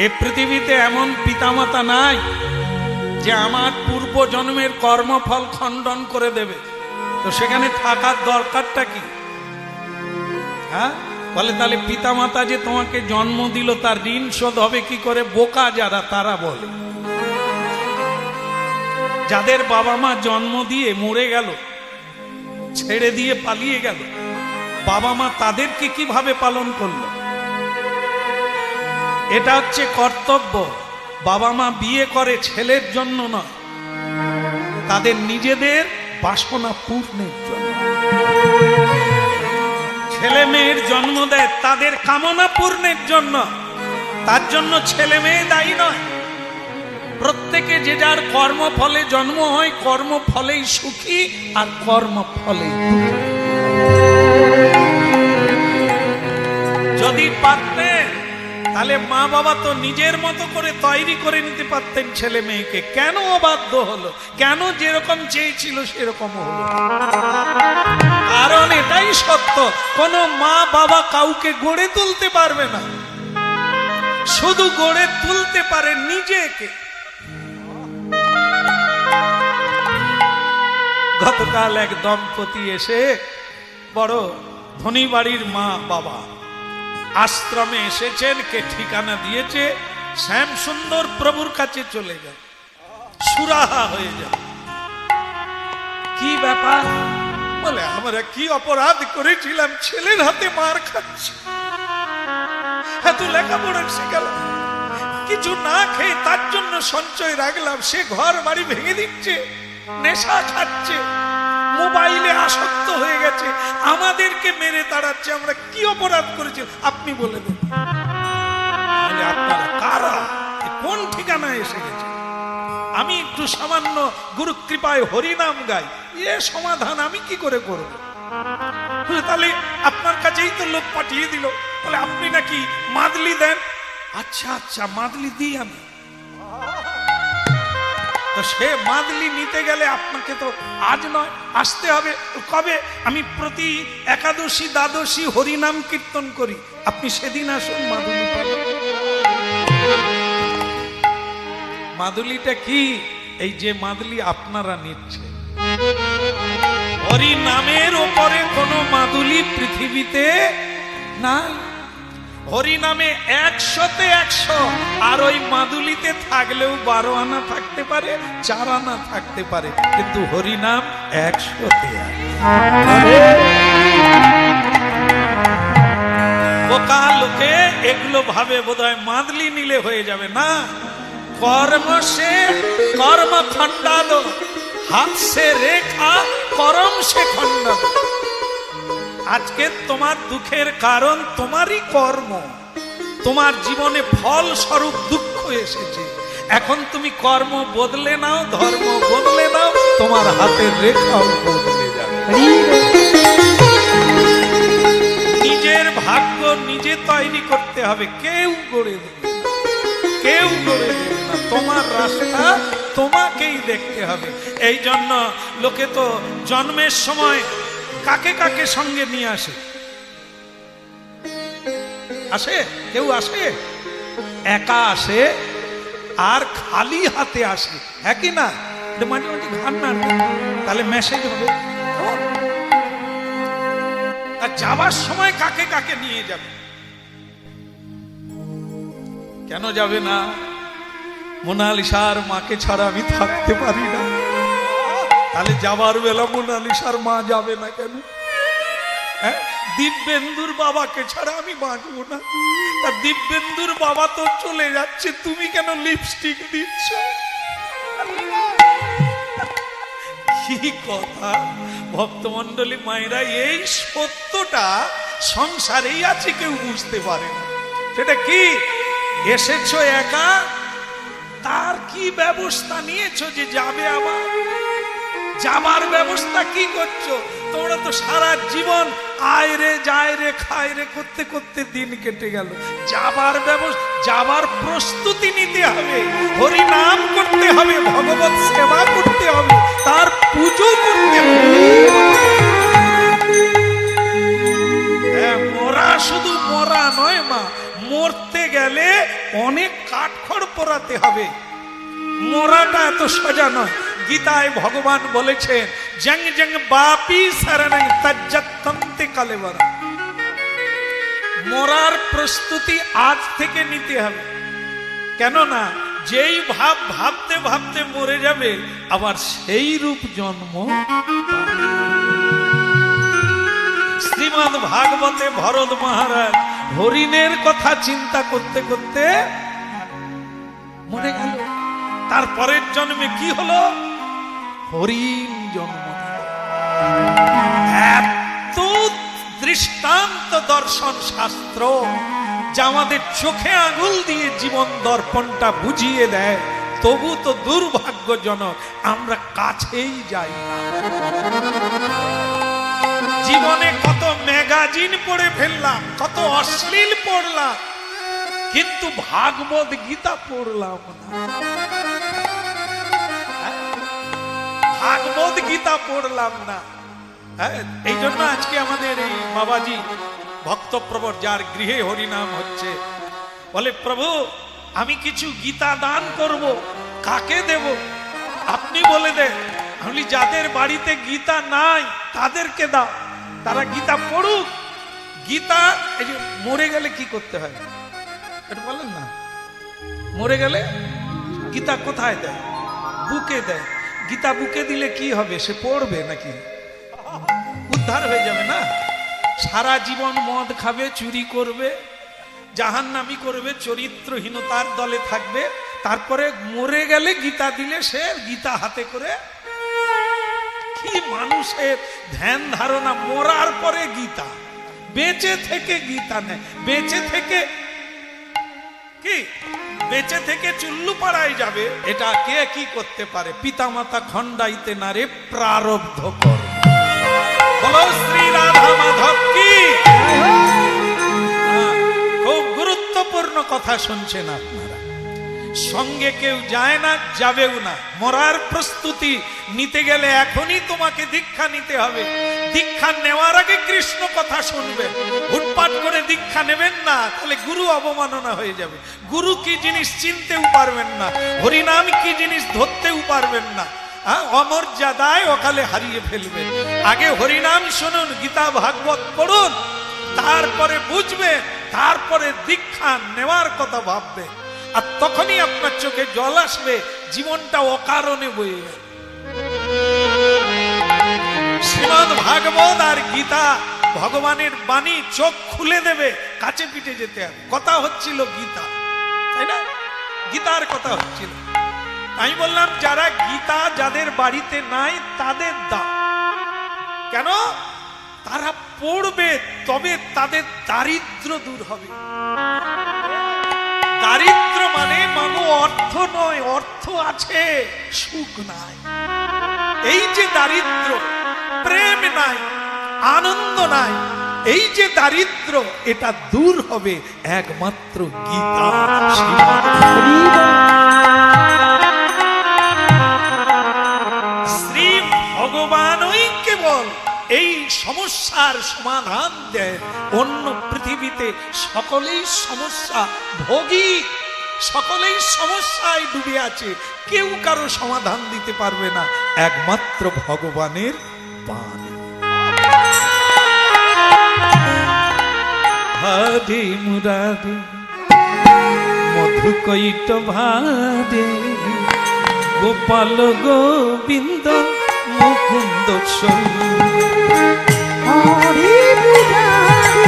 এ পৃথিবীতে এমন পিতামাতা নাই যে আমার পূর্ব জন্মের কর্মফল খণ্ডন করে দেবে। তো সেখানে থাকার দরকারটা কি? হ্যাঁ, বলে তাহলে পিতামাতা যে তোমাকে জন্ম দিল তার ঋণ শোধ হবে কি করে? বোকা যারা তারা বলে, যাদের বাবা মা জন্ম দিয়ে মরে গেল, ছেড়ে দিয়ে পালিয়ে গেল, বাবা মা তাদেরকে কিভাবে পালন করলো? এটা হচ্ছে কর্তব্য। বাবা মা বিয়ে করে ছেলের জন্য নয়, তাদের নিজেদের বাসনা পূর্ণের জন্য। ছেলে মেয়ের জন্ম দেয় তাদের কামনা পূর্ণের জন্য, তার জন্য ছেলে মেয়ে দায়ী নয়। প্রত্যেকে যে যার কর্মফলে জন্ম হয়, কর্মফলেই সুখী আর কর্মফলেই দুঃখী। যদি পারতেন তাহলে মা বাবা তো নিজের মতো করে তৈরি করে নিতে পারতেন ছেলে মেয়েকে। কেন অবাধ্য হলো? কেন যেরকম চেয়েছিল সেরকম হলো? কারণ এটাই সত্য, কোন মা বাবা কাউকে গড়ে তুলতে পারবে না, শুধু গড়ে তুলতে পারে নিজেকে। গতকাল এক দম্পতি এসে, বড় ধনী বাড়ির মা বাবা, আশ্রমে এসেছেন, কে ঠিকানা দিয়েছে, শ্যাম সুন্দর প্রভুর কাছে চলে যাও, সুরাহা হয়ে যাও। কি ব্যাপার? বলে আমরা কি অপরাধ করেছিলাম, ছেলের হাতে মার খাচ্ছি, এত লেখাপড়া শিখালাম, কিছু না খেয়ে তার জন্য সঞ্চয় রাখলাম, সে ঘর বাড়ি ভেঙে দিচ্ছে, নেশা খাচ্ছে, মোবাইলে আসক্ত হয়ে গেছে, আমাদেরকে মেরে তাড়াচ্ছে। আমরা কি অপরাধ করেছি আপনি বলে দেন। আপনারা কারা, কোন ঠিকানায় এসে গেছে? আমি একটু সামান্য গুরু কৃপায় হরিনাম গাই, এ সমাধান আমি কি করে করব? তাহলে আপনার কাছেই তো লোক পাঠিয়ে দিল, বলে আপনি নাকি মাদলি দেন। আচ্ছা আচ্ছা, মাদলি দিই আমি। তো সে মাদলি নিতে গেলে আপনাকে তো আজ নয়, আসতে হবে। কবে? আমি প্রতি একাদশী দ্বাদশী হরিনাম কীর্তন করি, আপনি সেদিন আসুন, মাদুলি পাবেন। মাদুলিটা কি? এই যে মাদলি আপনারা নিচ্ছে, হরিনামের ওপরে কোনো মাদুলি পৃথিবীতে নাই। হরিনামে 100-তে 100, আর ওই মাদুলিতে থাকলেও 12 আনা থাকতে পারে, 4 আনা থাকতে পারে, কিন্তু হরিনাম 100-তে 100। বোকা লোকে এগুলো ভাবে বোধহয় মাদলি নিলে হয়ে যাবে। না, কর্ম সে কর্ম খণ্ডালো, হাত সে রেখা করম সে খণ্ডালো। আজকে তোমার দুঃখের কারণ তোমারই কর্ম, তোমার জীবনে ফল স্বরূপ দুঃখ এসেছে। এখন তুমি কর্ম বদলে নাও, ধর্ম বদলে নাও, তোমার হাতের রেখাও বদলে যাবে। নিজের ভাগ্য নিজে তৈরি করতে হবে, কেউ গড়ে দেবে না, কেউ গড়ে দেবে না। তোমার রাস্তা তোমাকেই দেখতে হবে। এই জন্য লোকে তো জন্মের সময় কাকে কাকে সঙ্গে নিয়ে আসে? আসে কেউ? আসে একা আসে আর খালি হাতে আসে, হ্যাঁ কি না? মাঝে মাঝে ঘান না, তাহলে মেসেজ হবে। আর যাবার সময় কাকে কাকে নিয়ে যাবে? কেন যাবে না? মোনালিসার মাকে ছাড়া আমি থাকতে পারি না। তাহলে যাবার বেলা মোনালিসার মা যাবে না কেন? হ্যাঁ, দিব্যেন্দুর বাবাকে ছাড়া আমি বাঁচবো না। তা দিব্যেন্দুর বাবা তো চলে যাচ্ছে, তুমি কেন লিপস্টিক দিচ্ছ? কি কথা ভক্তমন্ডলী মায়েরা, এই সত্যটা সংসারেই আছে, কেউ বুঝতে পারে না। সেটা কি? এসেছো একা, তার কি ব্যবস্থা নিয়েছো যে যাবে? আবার যাবার ব্যবস্থা কি করছো? তোমরা তো সারা জীবন আয় রে যায় রে খায় রে করতে করতে দিন কেটে গেল। যাবার ব্যবস্থা, যাবার প্রস্তুতি নিতে হবে, হরি নাম করতে হবে, ভগবত সেবা করতে হবে, তার পুজো করতে হবে। মরা শুধু মরা নয় মা, মরতে গেলে অনেক কাঠখড় পোড়াতে হবে, মরাটা এত সোজা নয়। গীতায় ভগবান বলেছেন জং জং বাপি শরণং তজ্জত্যন্তে কালেবরা, মরার প্রস্তুতি আজ থেকে নিতে হবে। কেননা যেই ভাব ভাবতে ভাবতে মরে যাবে আবার সেই রূপ জন্ম। শ্রীমদ্ ভাগবতে ভরত মহারাজ হরিণের কথা চিন্তা করতে করতে মরে গেল। তারপরের জন্মে কি হলো? হরিণ জন্ম দিল। এত দৃষ্টান্ত দর্শন শাস্ত্র যা আমাদের চোখে আঙুল দিয়ে জীবন দর্পণটা বুঝিয়ে দেয়, তবু তো দুর্ভাগ্যজনক আমরা কাছেই যাই না। জীবনে কত ম্যাগাজিন পড়ে ফেললাম, কত অশ্লীল পড়লাম, কিন্তু ভাগবত গীতা পড়লাম না, ভাগবত গীতা পড়লাম না। এই জন্য আজকে আমাদের এই বাবাজি ভক্তপ্রবর, যার গৃহে হরিনাম হচ্ছে, বলে প্রভু আমি কিছু গীতা দান করব, কাকে দেব আপনি বলে দেন। আমি যাদের বাড়িতে গীতা নাই তাদেরকে দাও, তারা গীতা পড়ুক। গীতা এই যে মরে গেলে কি করতে হয় এটা বলেন না? মরে গেলে গীতা কোথায় দেয়? বুকে দেয়। গীতা বুকে দিলে কি হবে? সে পড়বে নাকি? উদ্ধার হয়ে যাবে না? সারা জীবন মদ খাবে, চুরি করবে, জাহান্নামি করবে, চরিত্রহীনতার দলে থাকবে, তারপরে মরে গেলে গীতা দিলে সে গীতা হাতে করে। কি মানুষের ধ্যান ধারণা! মরার পরে গীতা, বেঁচে থেকে গীতা নেয়। বেঁচে থেকে কি? বেঁচে থেকে চুল্লু পাড়ায় যাবে, এটা কে কি করতে পারে? পিতামাতা খণ্ডাইতে না রে প্রারব্ধ কর। বলো শ্রী রাধা মাধব কি! খুব গুরুত্বপূর্ণ কথা শুনছেন আপনারা। সঙ্গে কেউ যায় না, যাবেও না। মরার প্রস্তুতি নিতে গেলে এখনই তোমাকে দীক্ষা নিতে হবে। দীক্ষা নেওয়ার আগে কৃষ্ণ কথা শুনবেন। হুটপাট করে দীক্ষা নেবেন না, তাহলে গুরু অবমাননা হয়ে যাবে। গুরু কি জিনিস চিনতেও পারবেন না, হরিনাম কি জিনিস ধরতেও পারবেন না। অমর্যাদায় অকালে হারিয়ে ফেলবেন। আগে হরিনাম শুনুন, গীতা ভাগবত পড়ুন, তারপরে বুঝবেন, তারপরে দীক্ষা নেওয়ার কথা ভাববেন। আর তখনই আপনার চোখে জল আসবে, জীবনটা অকারণে বয়ে যাবে। শ্রীমদ্ ভাগবত আর গীতা ভগবানের বাণী চোখ খুলে দেবে। কাছে পিঠে যেতে হবে। কথা হচ্ছিল গীতা, তাই না? গীতার কথা হচ্ছিল। আমি বললাম যারা গীতা যাদের বাড়িতে নাই তাদের দাও। কেন? তারা পড়বে, তবে তাদের দারিদ্র দূর হবে। দারিদ্র মানে মানো অর্থ নয়, অর্থ আছে সুখ নাই। এই যে দারিদ্র, প্রেম নাই, আনন্দ নাই, এই যে দারিদ্র, এটা দূর হবে একমাত্র গীতা। শ্রী ভগবানই কেবল এই সমস্যার সমাধান দেয়। অন্য পৃথিবীতে সকলেই সমস্যা ভোগী, সকলেই সমস্যায় ডুবে আছে, কেউ কারো সমাধান দিতে পারবে না, একমাত্র ভগবানের বাণী। হরে মুরারে মধু কৈট ভারে, গোপাল গোবিন্দ মুকুন্দ হরে মুরারে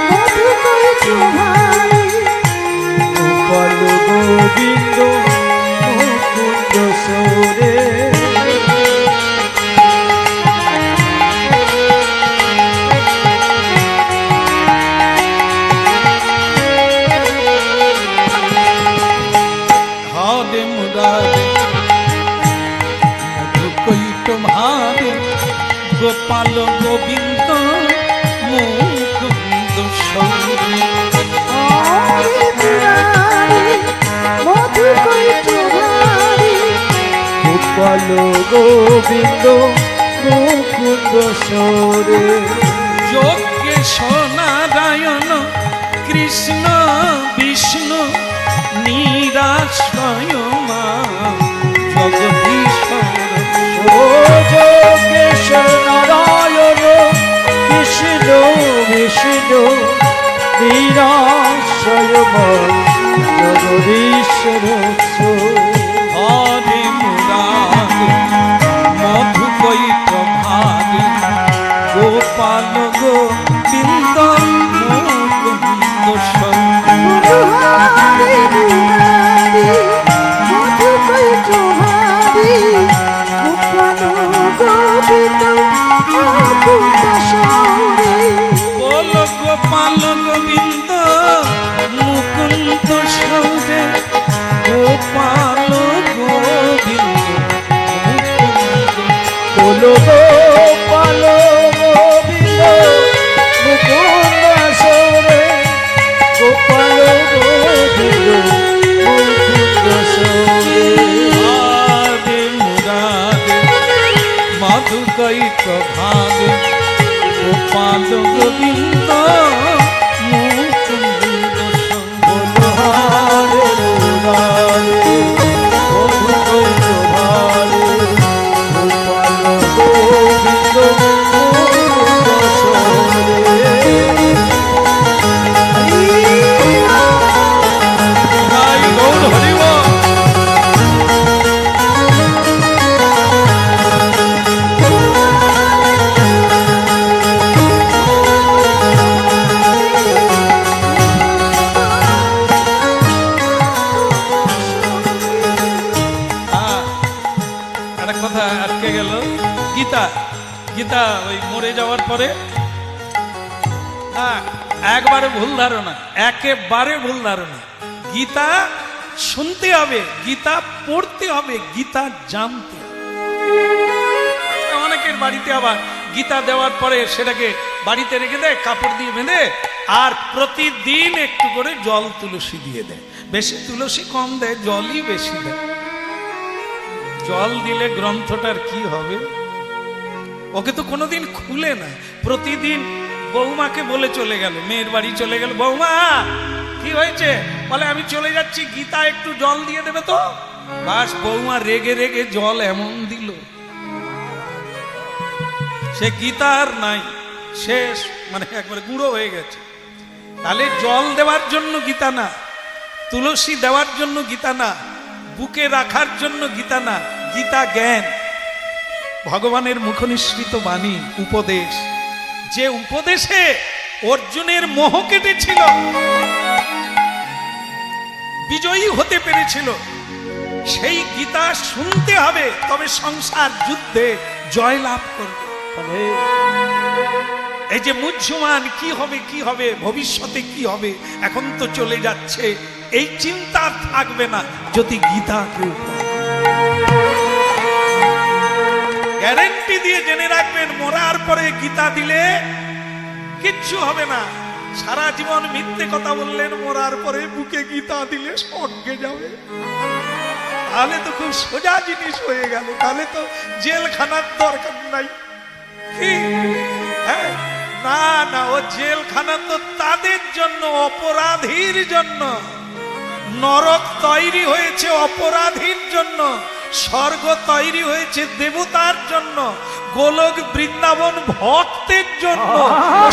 মধু কৈট ভারে, গোপাল গোবিন্দ মুকুন্দ সরে। হরে মুরারে মধু কৈট ভারে, গোপাল গোবিন্দ মুকুন্দ সরে। হরে মুরারে মধু কৈট ভারে, গোপাল গোবিন্দ মুকুন্দ সরে। যজ্ঞেশ নারায়ণ কৃষ্ণ নিরাশ্রয় জগদীশ্বর হরে মুরারি মধু কৈত ভারি গোপাল গোবিন্দ মুকুন্দ মধুহারি মুরারি মধুকৈট ভারি গোপাল গোবিন্দ মুকুন্দ সরে বল গোপাল গোবিন্দ মুকুন্দ সৌরে গোপাল গোবিন্দ বলো গোপাল গোবিন্দ মুকুন্দ সরে গোপাল গোবিন্দ মুকুন্দ সরে আদে মুরাদে মধু কৈত ভাগে গোপাল গোবিন্দ মুকুন্দ সৌরে হরে মুরারে মধু কৈত ভারে গোপাল গোবিন্দ মুকুন্দ সরে জয় গৌর হরিব একটা কথা আটকে গেল গীতা গীতা ওই মরে যাওয়ার পরে একবারে ভুল ধারণা একেবারে ভুল ধারণা গীতা শুনতে হবে গীতা পড়তে হবে গীতা জানতে হবে। অনেকের বাড়িতে আবার গীতা দেওয়ার পরে সেটাকে বাড়িতে রেখে দেয় কাপড় দিয়ে বেঁধে আর প্রতিদিন একটু করে জল তুলসী দিয়ে দেয় বেশি তুলসী কম দেয় জলই বেশি দেয় জল দিলে গ্রন্থটার কি হবে ওকে তো কোনোদিন খুলে না প্রতিদিন বৌমাকে বলে চলে গেল মেয়ের বাড়ি চলে গেল বৌমা কি হয়েছে বলে আমি চলে যাচ্ছি গীতা একটু জল দিয়ে দেবে তো বাস বৌমা রেগে রেগে জল এমন দিল সে গীতা আর নাই শেষ মানে একবারে গুঁড়ো হয়ে গেছে তাহলে জল দেওয়ার জন্য গীতা না তুলসী দেওয়ার জন্য গীতা না বুকে রাখার জন্য গীতা না গীতা জ্ঞান ভগবানের মুখনিসৃত বাণী উপদেশ যে উপদেশে অর্জুনের মোহ কেটেছিল বিজয়ী হতে পেরেছিল সেই গীতা শুনতে হবে তবে সংসার যুদ্ধে জয়লাভ করবে এই যে মুহ্যমান কি হবে কি হবে ভবিষ্যতে কি হবে এখন তো চলে যাচ্ছে এই চিন্তা থাকবে না যদি গীতা কেউ গ্যারেন্টি দিয়ে জেনে রাখবেন মরার পরে গীতা দিলে কিচ্ছু হবে না সারা জীবন মিথ্যে কথা বললেন মরার পরে বুকে গীতা দিলে স্বর্গে যাবে তাহলে তো খুব সোজা জিনিস হয়ে গেল তাহলে তো জেলখানার দরকার নাই কি হ্যাঁ না না ও জেলখানা তো তাদের জন্য অপরাধীর জন্য নরক তৈরি হয়েছে অপরাধীর জন্য স্বর্গ তৈরি হয়েছে দেবতার জন্য গোলক বৃন্দাবন ভক্তের জন্য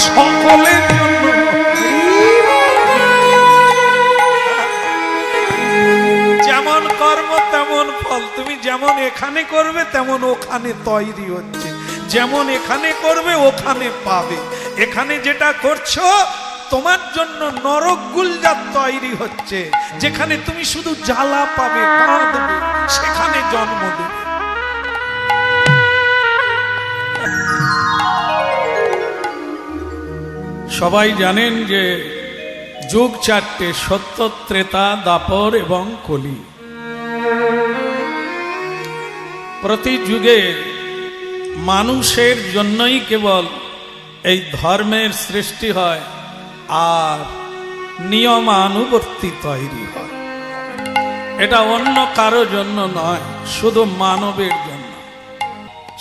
সকলের জন্য যেমন কর্ম তেমন ফল তুমি যেমন এখানে করবে তেমন ওখানে তৈরি হচ্ছে যেমন এখানে করবে ওখানে পাবে এখানে যেটা করছো তোমার জন্য নরক গুলজার তৈরি হচ্ছে যেখানে তুমি শুধু জ্বালা পাবে কাঁদবে সেখানে জন্ম দেবে সবাই জানেন যে যুগ চারটে সত্য ত্রেতা দাপর এবং কলি প্রতি যুগে মানুষের জন্যই কেবল এই ধর্মের সৃষ্টি হয় আর নিয়মানুবর্তী তৈরি হয় এটা অন্য কারো জন্য নয় শুধু মানবের জন্য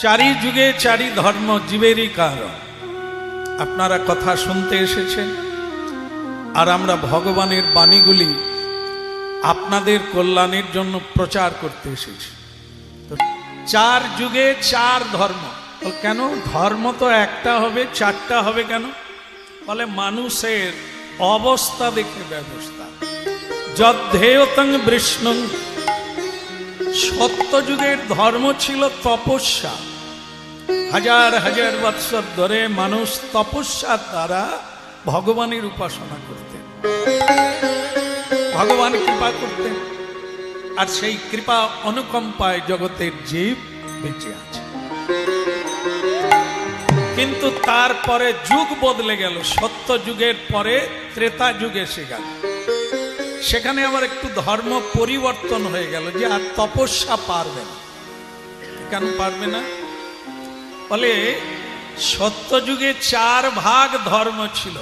চারি যুগে চারি ধর্ম জীবেরই কারণ আপনারা কথা শুনতে এসেছেন আর আমরা ভগবানের বাণীগুলি আপনাদের কল্যাণের জন্য প্রচার করতে এসেছি তো চার যুগে চার ধর্ম কেন ধর্ম তো একটা হবে চারটা হবে কেন বলে মানুষের অবস্থা দেখে ব্যবস্থা। যদ্ধেয়তং বৃষ্ণং, সত্যযুগের ধর্ম ছিল তপস্যা। হাজার হাজার বৎসর ধরে মানুষ তপস্যার দ্বারা ভগবানের উপাসনা করতেন, ভগবান কৃপা করতেন, আর সেই কৃপা অনুকম্পায় জগতের জীব বেঁচে আছে। কিন্তু তারপরে যুগ বদলে গেল, সত্য যুগের পরে ত্রেতা যুগ এসে গেল। সেখানে আবার একটু ধর্ম পরিবর্তন হয়ে গেল, যে আর তপস্যা পারবে না। কেন পারবে না? বলে সত্য যুগে 4 ভাগ ধর্ম ছিল,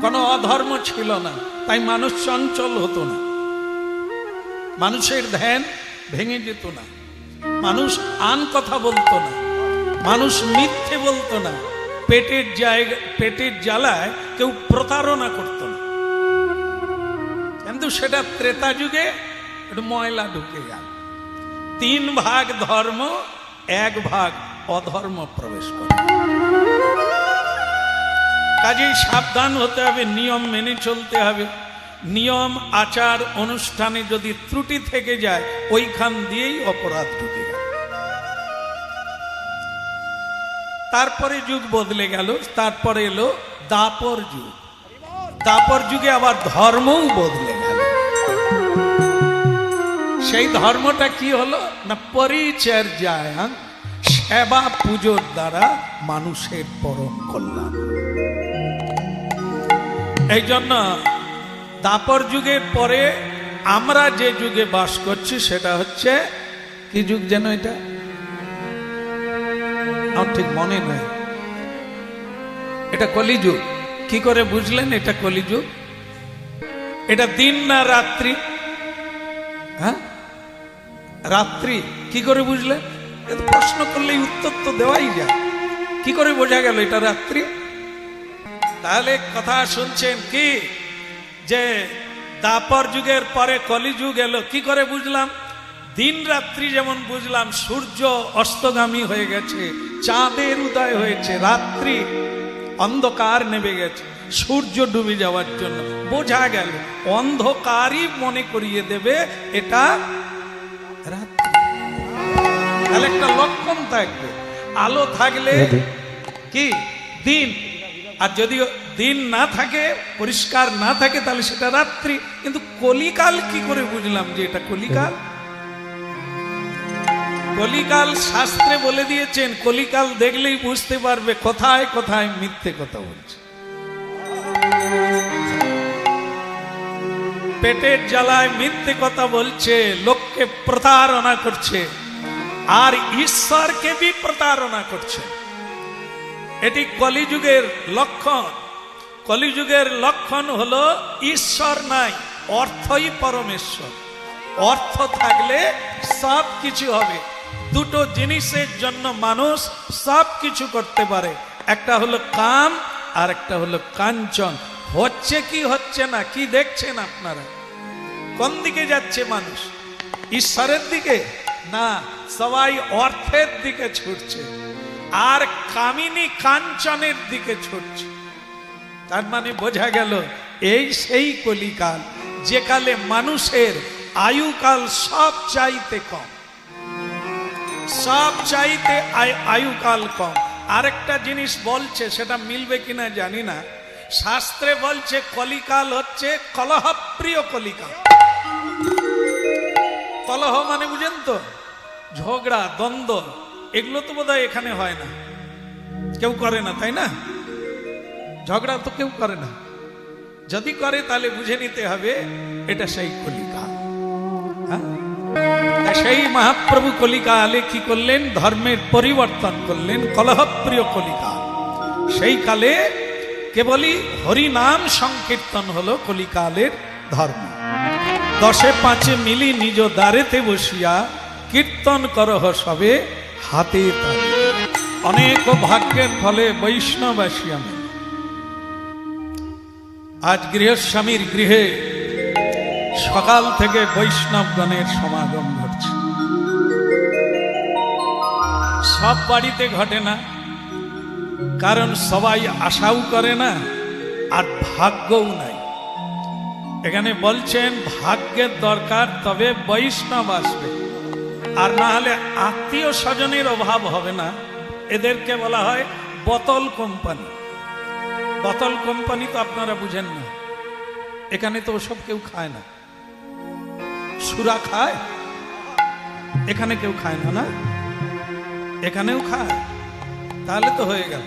কোনো অধর্ম ছিল না, তাই মানুষ চঞ্চল হতো না, মানুষের ধ্যান ভেঙে যেত না, মানুষ আন কথা বলতো না, মানুষ মিথ্যে বলতো না, পেটের জ্বালায় কেউ প্রতারণা করত না। কিন্তু সেটা ত্রেতা যুগে একটু ময়লা ঢুকে গেল। 3 ভাগ ধর্ম, 1 ভাগ অধর্ম প্রবেশ করে। কাজেই সাবধান হতে হবে, নিয়ম মেনে চলতে হবে। নিয়ম আচার অনুষ্ঠানে যদি ত্রুটি থেকে যায়, ওইখান দিয়েই অপরাধ ঢুকে গেল। তারপরে যুগ বদলে গেল, তারপরে এলো দাপর যুগ। দাপর যুগে আবার ধর্মও বদলে গেল। সেই ধর্মটা কি হলো না, পরিচর্যায়, সেবা পুজোর দ্বারা মানুষের পরম কল্যাণ। এই জন্য দাপর যুগের পরে আমরা যে যুগে বাস করছি সেটা হচ্ছে কি যুগ যেন, এটা আমার ঠিক মনে নাই, এটা কলিযুগ। কি করে বুঝলেন এটা কলিযুগ? এটা দিন না রাত্রি? হ্যাঁ, রাত্রি। কি করে বুঝলেন? প্রশ্ন করলেই উত্তর তো দেওয়াই যায়। কি করে বোঝা গেল এটা রাত্রি? তাহলে কথা শুনছেন কি, যে দাপর যুগের পরে কলিযুগ এলো। কি করে বুঝলাম? দিন রাত্রি যেমন বুঝলাম, সূর্য অস্তগামী হয়ে গেছে, চাঁদের উদয় হয়েছে, রাত্রি অন্ধকার নেমে গেছে, সূর্য ডুবে যাওয়ার জন্য বোঝা গেল। অন্ধকারই মনে করিয়ে দেবে এটা রাত্রি। তাহলে একটা লক্ষণ থাকবে, আলো থাকলে কি দিন, আর যদি দিন না থাকে, পরিষ্কার না থাকে, তাহলে সেটা রাত্রি। কিন্তু কলিকাল কি করে বুঝলাম যে এটা কলিকাল? কলিকাল শাস্ত্রে বলে দিয়েছেন, কলিকাল দেখলেই বুঝতে পারবে কোথায় কোথায় মিথ্যে কথা বলছে। পেটের জ্বালায় মিথ্যে কথা বলছে, লোককে প্রতারণা করছে, আর ঈশ্বরকে বি প্রতারণা করছে। এটি কলিযুগের লক্ষণ। কলিযুগের লক্ষণ হলো ঈশ্বর নাই, অর্থই পরমেশ্বর। অর্থ থাকলে সব কিছু হবে। দুটো জিনিসের জন্য মানুষ সব কিছু করতে পারে, একটা হলো কাম আর একটা হলো কাঞ্চন। হচ্ছে কি হচ্ছে না, কি দেখছেন আপনারা? কোন দিকে যাচ্ছে মানুষ? ঈশ্বরের দিকে না, সবাই অর্থের দিকে ছুটছে, আর কামিনী কাঞ্চনের দিকে ছুটছে। তার মানে বোঝা গেল এই সেই কলিকাল, যে কালে মানুষের আয়ুকাল সব চাইতে কম, সব চাইতে আয়ুকাল কম। আরেকটা জিনিস বলছে, সেটা মিলবে কিনা জানি না, শাস্ত্রে বলছে কলিকাল হচ্ছে কলহপ্রিয় কলিকাল। কলহ মানে বুঝেন তো, ঝগড়া দ্বন্দ্ব, এগুলো তো বোধহয় এখানে হয় না, কেউ করে না, তাই না? ঝগড়া তো কেউ করে না, যদি করে তাহলে বুঝে নিতে হবে এটা সেই কলিকাল। সেই মহাপ্রভু কলিকালে কি করলেন? ধর্মের পরিবর্তন করলেন, কলহপ্রিয় কলিকাল। সেই কালে কেবলই হরিনাম সংকীর্তন হলো কলিকালের ধর্ম। 10-5 মিলি নিজ দ্বারেতে বসিয়া কীর্তন করহ সবে হাতে তালে। অনেক ভাগ্যের ফলে বৈষ্ণব আসিয়া মেলে। আজ গৃহস্বামীর গৃহে সকাল থেকে বৈষ্ণবগণের সমাগম ঘটছে। সব বাড়িতে ঘটে না, কারণ সবাই আশাও করে না, আর ভাগ্যও নাই। এখানে বলছেন ভাগ্যের দরকার, তবে বৈষ্ণব আসবে, আর না হলে আত্মীয় স্বজনের অভাব হবে না। এদেরকে বলা হয় বোতল কোম্পানি। বোতল কোম্পানি তো আপনারা বুঝেন না, এখানে তো ওসব কেউ খায় না। সুরা খায়, এখানে কেউ খায় না, না এখানেও খায়, তাহলে তো হয়ে গেল।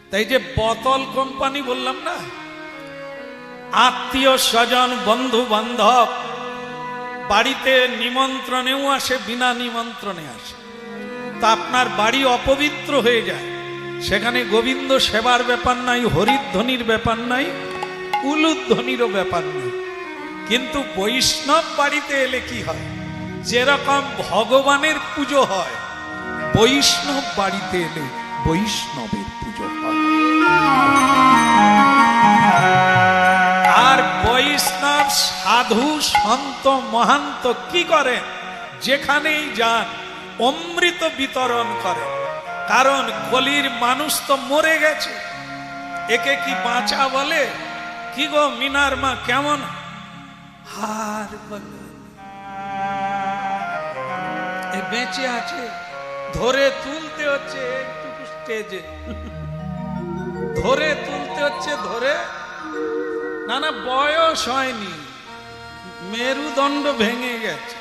তাই যে বোতল কোম্পানি বললাম না, আত্মীয় স্বজন বন্ধু বান্ধব বাড়িতে নিমন্ত্রণেও আসে, বিনা নিমন্ত্রণে আসে। তা আপনার বাড়ি অপবিত্র হয়ে যায়, সেখানে গোবিন্দ সেবার ব্যাপার নাই, হরিধ্বনির ব্যাপার নাই, উলুধ্বনিরও ব্যাপার নেই। কিন্তু বৈষ্ণব বাড়িতে এলে কি হয়, যেরকম ভগবানের পুজো হয়, বৈষ্ণব বাড়িতে এলে বৈষ্ণবের পুজো হয়। আর বৈষ্ণব সাধু সন্ত মহান্ত কি করেন, যেখানেই যান অমৃত বিতরণ করে। কারণ কলির মানুষ তো মরে গেছে, একে কি বাঁচা বলে? কি গো মিনার মা কেমন? হার বলে এ বেঁচে আছে, ধরে তুলতে হচ্ছে একটু স্টেজে, ধরে তুলতে হচ্ছে, ধরে না না বয়স হয়নি, মেরুদণ্ড ভেঙে গেছে,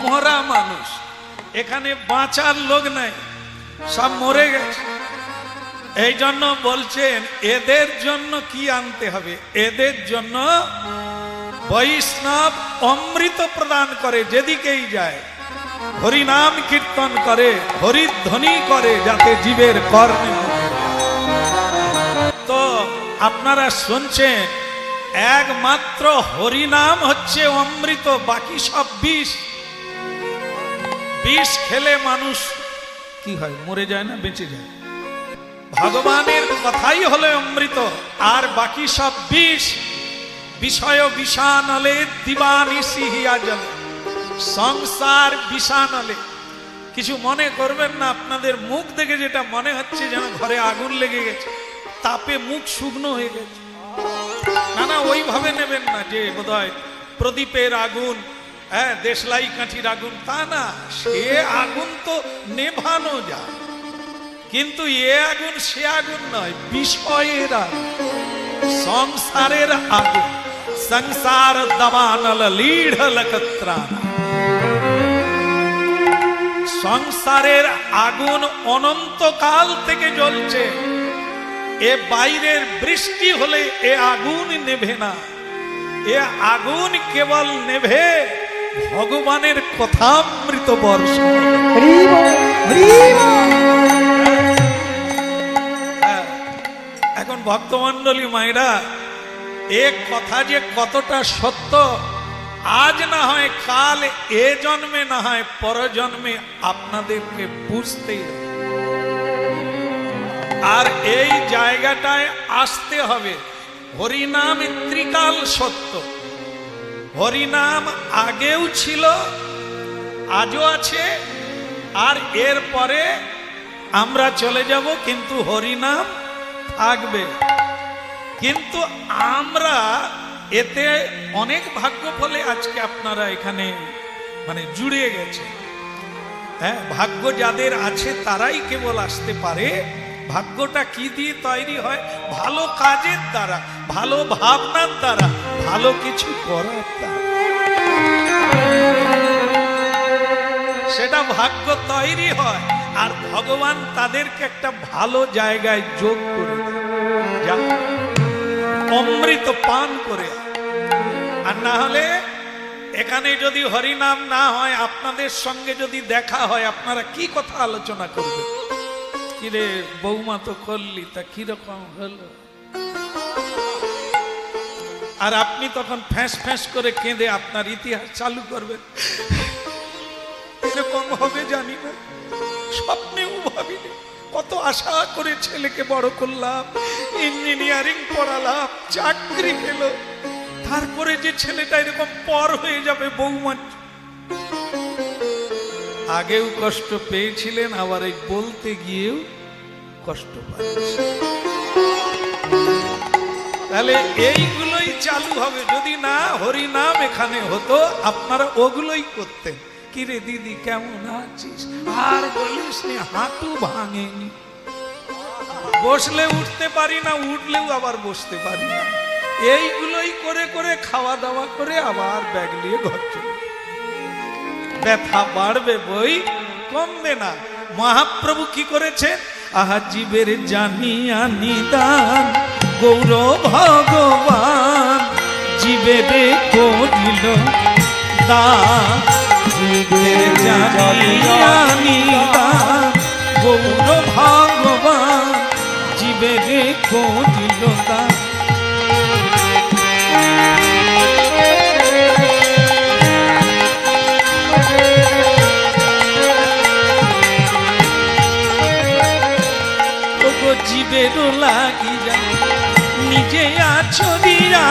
মরা মানুষ। এখানে বাঁচার লোক নাই, সব মরে গেছে। এই জন্য বলছেন এদের জন্য কি আনতে হবে, এদের জন্য বৈষ্ণব অমৃত প্রদান করে, যেদিকেই যায় হরিনাম কীর্তন করে, হরিধ্বনি করে, যাতে জীবের কর্মে। তো আপনারা শুনছেন একমাত্র হরিনাম হচ্ছে অমৃত, বাকি সব বিষ। বিষ খেলে মানুষ কি হয়, মরে যায় না বেঁচে যায়। ভগবানের কথাই হলো অমৃত, আর বাকি সব বিষ। বিষয় বিষানলে দিবানিশি হিয়া জলে, সংসার বিষানলে। কিছু মনে করবেন না, আপনাদের মুখ দেখে যেটা মনে হচ্ছে যেন ঘরে আগুন লেগে গেছে, তাপে মুখ শুকনো হয়ে গেছে। না না ওইভাবে নেবেন না যে বোধহয় প্রদীপের আগুন, হ্যাঁ দেশলাই কাঠির আগুন, তা না। সে আগুন তো নেভানো যায়, কিন্তু এ আগুন সে আগুন নয়, বিষয়ের আগুন, সংসারের আগুন। সংসার দবানল লীঢ় লকত্রাণ। সংসারের আগুন অনন্তকাল থেকে জ্বলছে, এ বাইরের বৃষ্টি হলে এ আগুন নেভে না। এ আগুন কেবল নেভে ভগবানের কথামৃত বর্ষণ। এখন ভক্তমণ্ডলী মায়েরা, এ কথা যে কতটা সত্য, আজ না হয় কাল, এ জন্মে না হয় পর জন্মে আপনাদেরকে বুঝতেই হবে। আর এই জায়গাটায় আসতে হবে। হরিনাম ত্রিকাল সত্য, হরিনাম আগেও ছিল, আজও আছে, আর এর পরে আমরা চলে যাব, কিন্তু হরিনাম থাকবে। কিন্তু আমরা এতে অনেক ভাগ্য ফলে আজকে আপনারা এখানে মানে জুড়ে গেছে। হ্যাঁ, ভাগ্য যাদের আছে তারাই কেবল আসতে পারে। ভাগ্যটা কি দিয়ে তৈরি হয়? ভালো কাজের দ্বারা, ভালো ভাবনার দ্বারা, ভালো কিছু করার দ্বারা সেটা ভাগ্য তৈরি হয়। আর ভগবান তাদেরকে একটা ভালো জায়গায় যোগ করে দেন, অমৃত পান করে। আর না হলে এখানে যদি হরিনাম না হয়, আপনাদের সঙ্গে যদি দেখা হয়, আপনারা কি কথা আলোচনা করবেন? কিরে বৌমা তো করলি, তা কিরকম হলো? আর আপনি তখন ফ্যাঁস ফ্যাঁস করে কেঁদে আপনার ইতিহাস চালু করবেন। এরকম হবে জানি না, স্বপ্নেও ভাবিনি। কত আশা করে ছেলেকে বড় করলাম, ইঞ্জিনিয়ারিং পড়ালাম, চাকরি পেল, তারপরে যে ছেলেটা এরকম পর হয়ে যাবে বৌমা। আগেও কষ্ট পেয়েছিলেন, আবার এই বলতে গিয়েও কষ্ট পাচ্ছেন। তাহলে এইগুলোই চালু হবে। যদি না হরি নাম এখানে হতো আপনারা ওগুলোই করতেন। কি রে দিদি কেমন আছিস, আর বলিস নি, হাঁটু ভাঙেনি, বসলে উঠতে পারি না, উঠলেও আবার বসতে পারি না। এইগুলোই করে করে খাওয়া দাওয়া করে আবার ব্যাগ নিয়ে ঘর চলে। ব্যথা বাড়বে বই কমবে না। মহাপ্রভু কি করেছে? আহা জীবের জানিয়া নিদান গৌর ভগবান, জীবের করিল দান। জীবের জানিয়া নিদান গৌর ভগবান, জীবের করিল দান। জীবের লাগিয়া নিজে আছো দিয়া,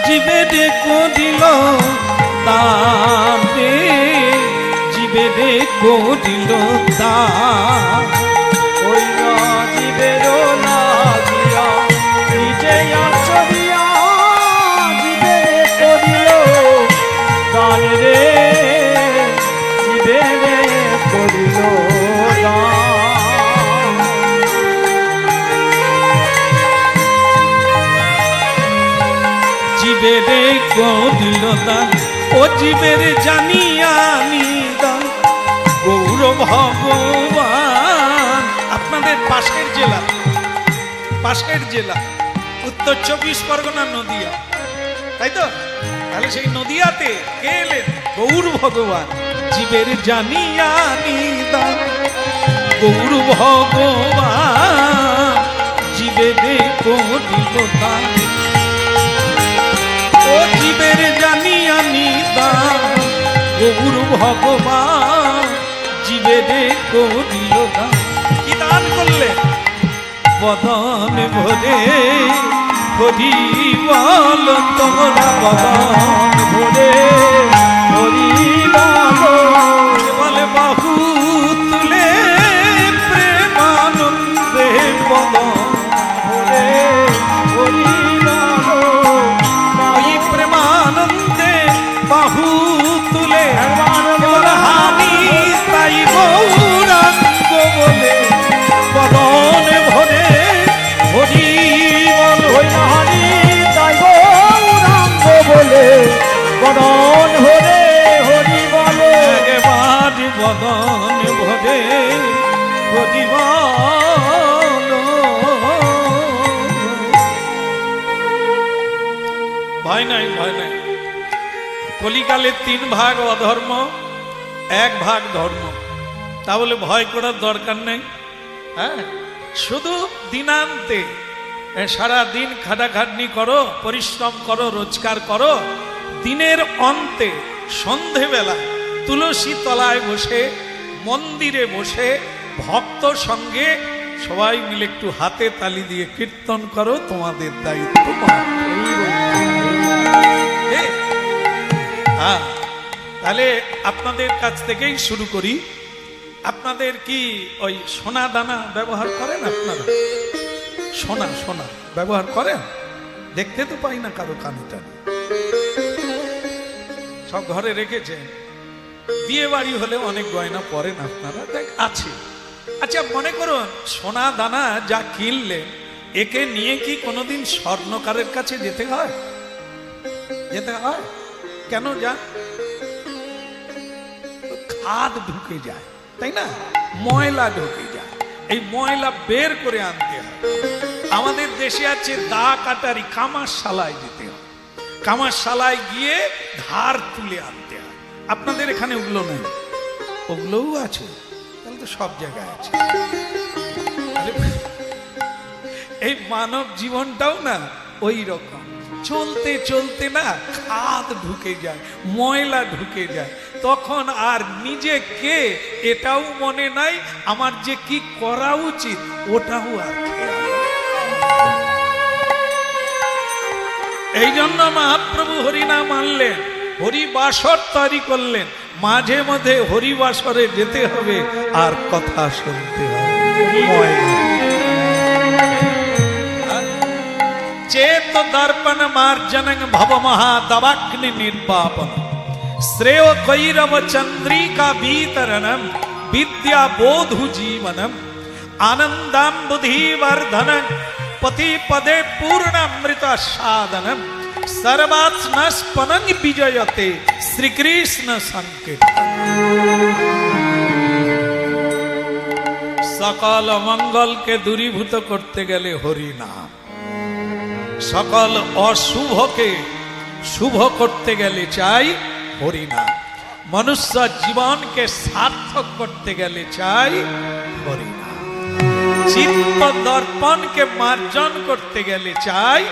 জীবের করিল দান রে, জীবের করিল দান। ওই না জীবের লাগিয়া নিজে আছো দিয়া, জীবের করিল দান রে, জীবের করিল দান। জীবেরে করিল দান, ও জীবের জানিয়া নিদান গৌর ভগবান। আপনাদের পাশের জেলা, পাশের জেলা উত্তর 24 পরগনা নদিয়া, তাই তো? তাহলে সেই নদিয়াতে কে এলেন? গৌর ভগবান। জীবের জানিয়া নিদান গৌর ভগবান, জীবেরে করিল দান। ও জীবের জানিয়া নিদান গৌর ভগবান, জীবের করিল দান। কি দান করলেন? বদন ভরে হরি বল তোমরা, বদন ভরে হরি বলে বাহু তুলে প্রেমানন্দে, বদন ভরে হরি প্রেমানন্দে বাহু তুলে হানি তাই গৌরাঙ্গ বলে, বদন ভরে হরি বল। হানি তাই গৌরাঙ্গ বলে, বদন ভরে হরি বলে। একবার বদন ভরে হরি বল। ভয় নাই, ভয় নাই। কলিকালে 3 ভাগ অধর্ম, 1 ভাগ ধর্ম। তাহলে ভয় করার দরকার নেই। হ্যাঁ, শুধু দিনান্তে সারা দিন খাটাখাটনি করো, পরিশ্রম করো, রোজগার করো। দিনের অন্তে সন্ধেবেলা তুলসী তলায় বসে, মন্দিরে বসে ভক্ত সঙ্গে সবাই মিলে একটু হাতে তালি দিয়ে কীর্তন করো, তোমাদের দায়িত্ব। হ্যাঁ, তাহলে আপনাদের কাছ থেকেই শুরু করি। আপনাদের কি ওই সোনা দানা ব্যবহার করেন? আপনারা সোনা সোনা ব্যবহার করেন? দেখতে তো পাই না কারো কানে টানে, সব ঘরে রেখেছেন। বিয়ে বাড়ি হলে অনেক গয়না পরেন আপনারা, দেখ আছে। আচ্ছা মনে করুন সোনা দানা যা কিনলেন, একে নিয়ে কি কোনোদিন স্বর্ণকারের কাছে যেতে হয়? যেতে হয় কেন? যা খাদ ঢুকে যায়, তাই না? ময়লা ঢুকে যায়, এই ময়লা বের করে আনতে হয়। আমাদের দেশে আছে দা কাটারি, কামারশালায় যেতে হয়, কামারশালায় গিয়ে ধার তুলে আনতে হয়। আপনাদের এখানে ওগুলো নেই? ওগুলোও আছে? তাহলে তো সব জায়গায় আছে। এই মানব জীবনটাও না ওই রকম, চলতে চলতে না খাদ ঢুকে যায়, ময়লা ঢুকে যায়। তখন আর নিজে কে এটাও মনে নাই, আমার যে কি করা উচিত ওটাও আর খেয়াল নেই। এই জন্য মহাপ্রভু হরিনাম আনলেন, হরিবাসর তৈরি করলেন। মাঝে মধ্যে হরিবাসরে যেতে হবে আর কথা শুনতে হবে। चेत दर्पण मार्जनं भव महादवाग्नि निर्वापन श्रेय कैरव चंद्रिका वितरणम विद्या बोधु जीवनम आनंदम बुद्धिवर्धनं पति पदे पूर्णामृत साधनम सर्वात्मस्पनं विजयते श्री कृष्ण संकीर्तन। सकल मंगल के दूरीभूत करते गले हरि नाम, सकल अशुभ के शुभ करते गले चाই हरि नाम, मनुष्य जीवन के सार्थक करते गले चाই हरि नाम, चित्त दर्पण के मार्जन करते गले चाই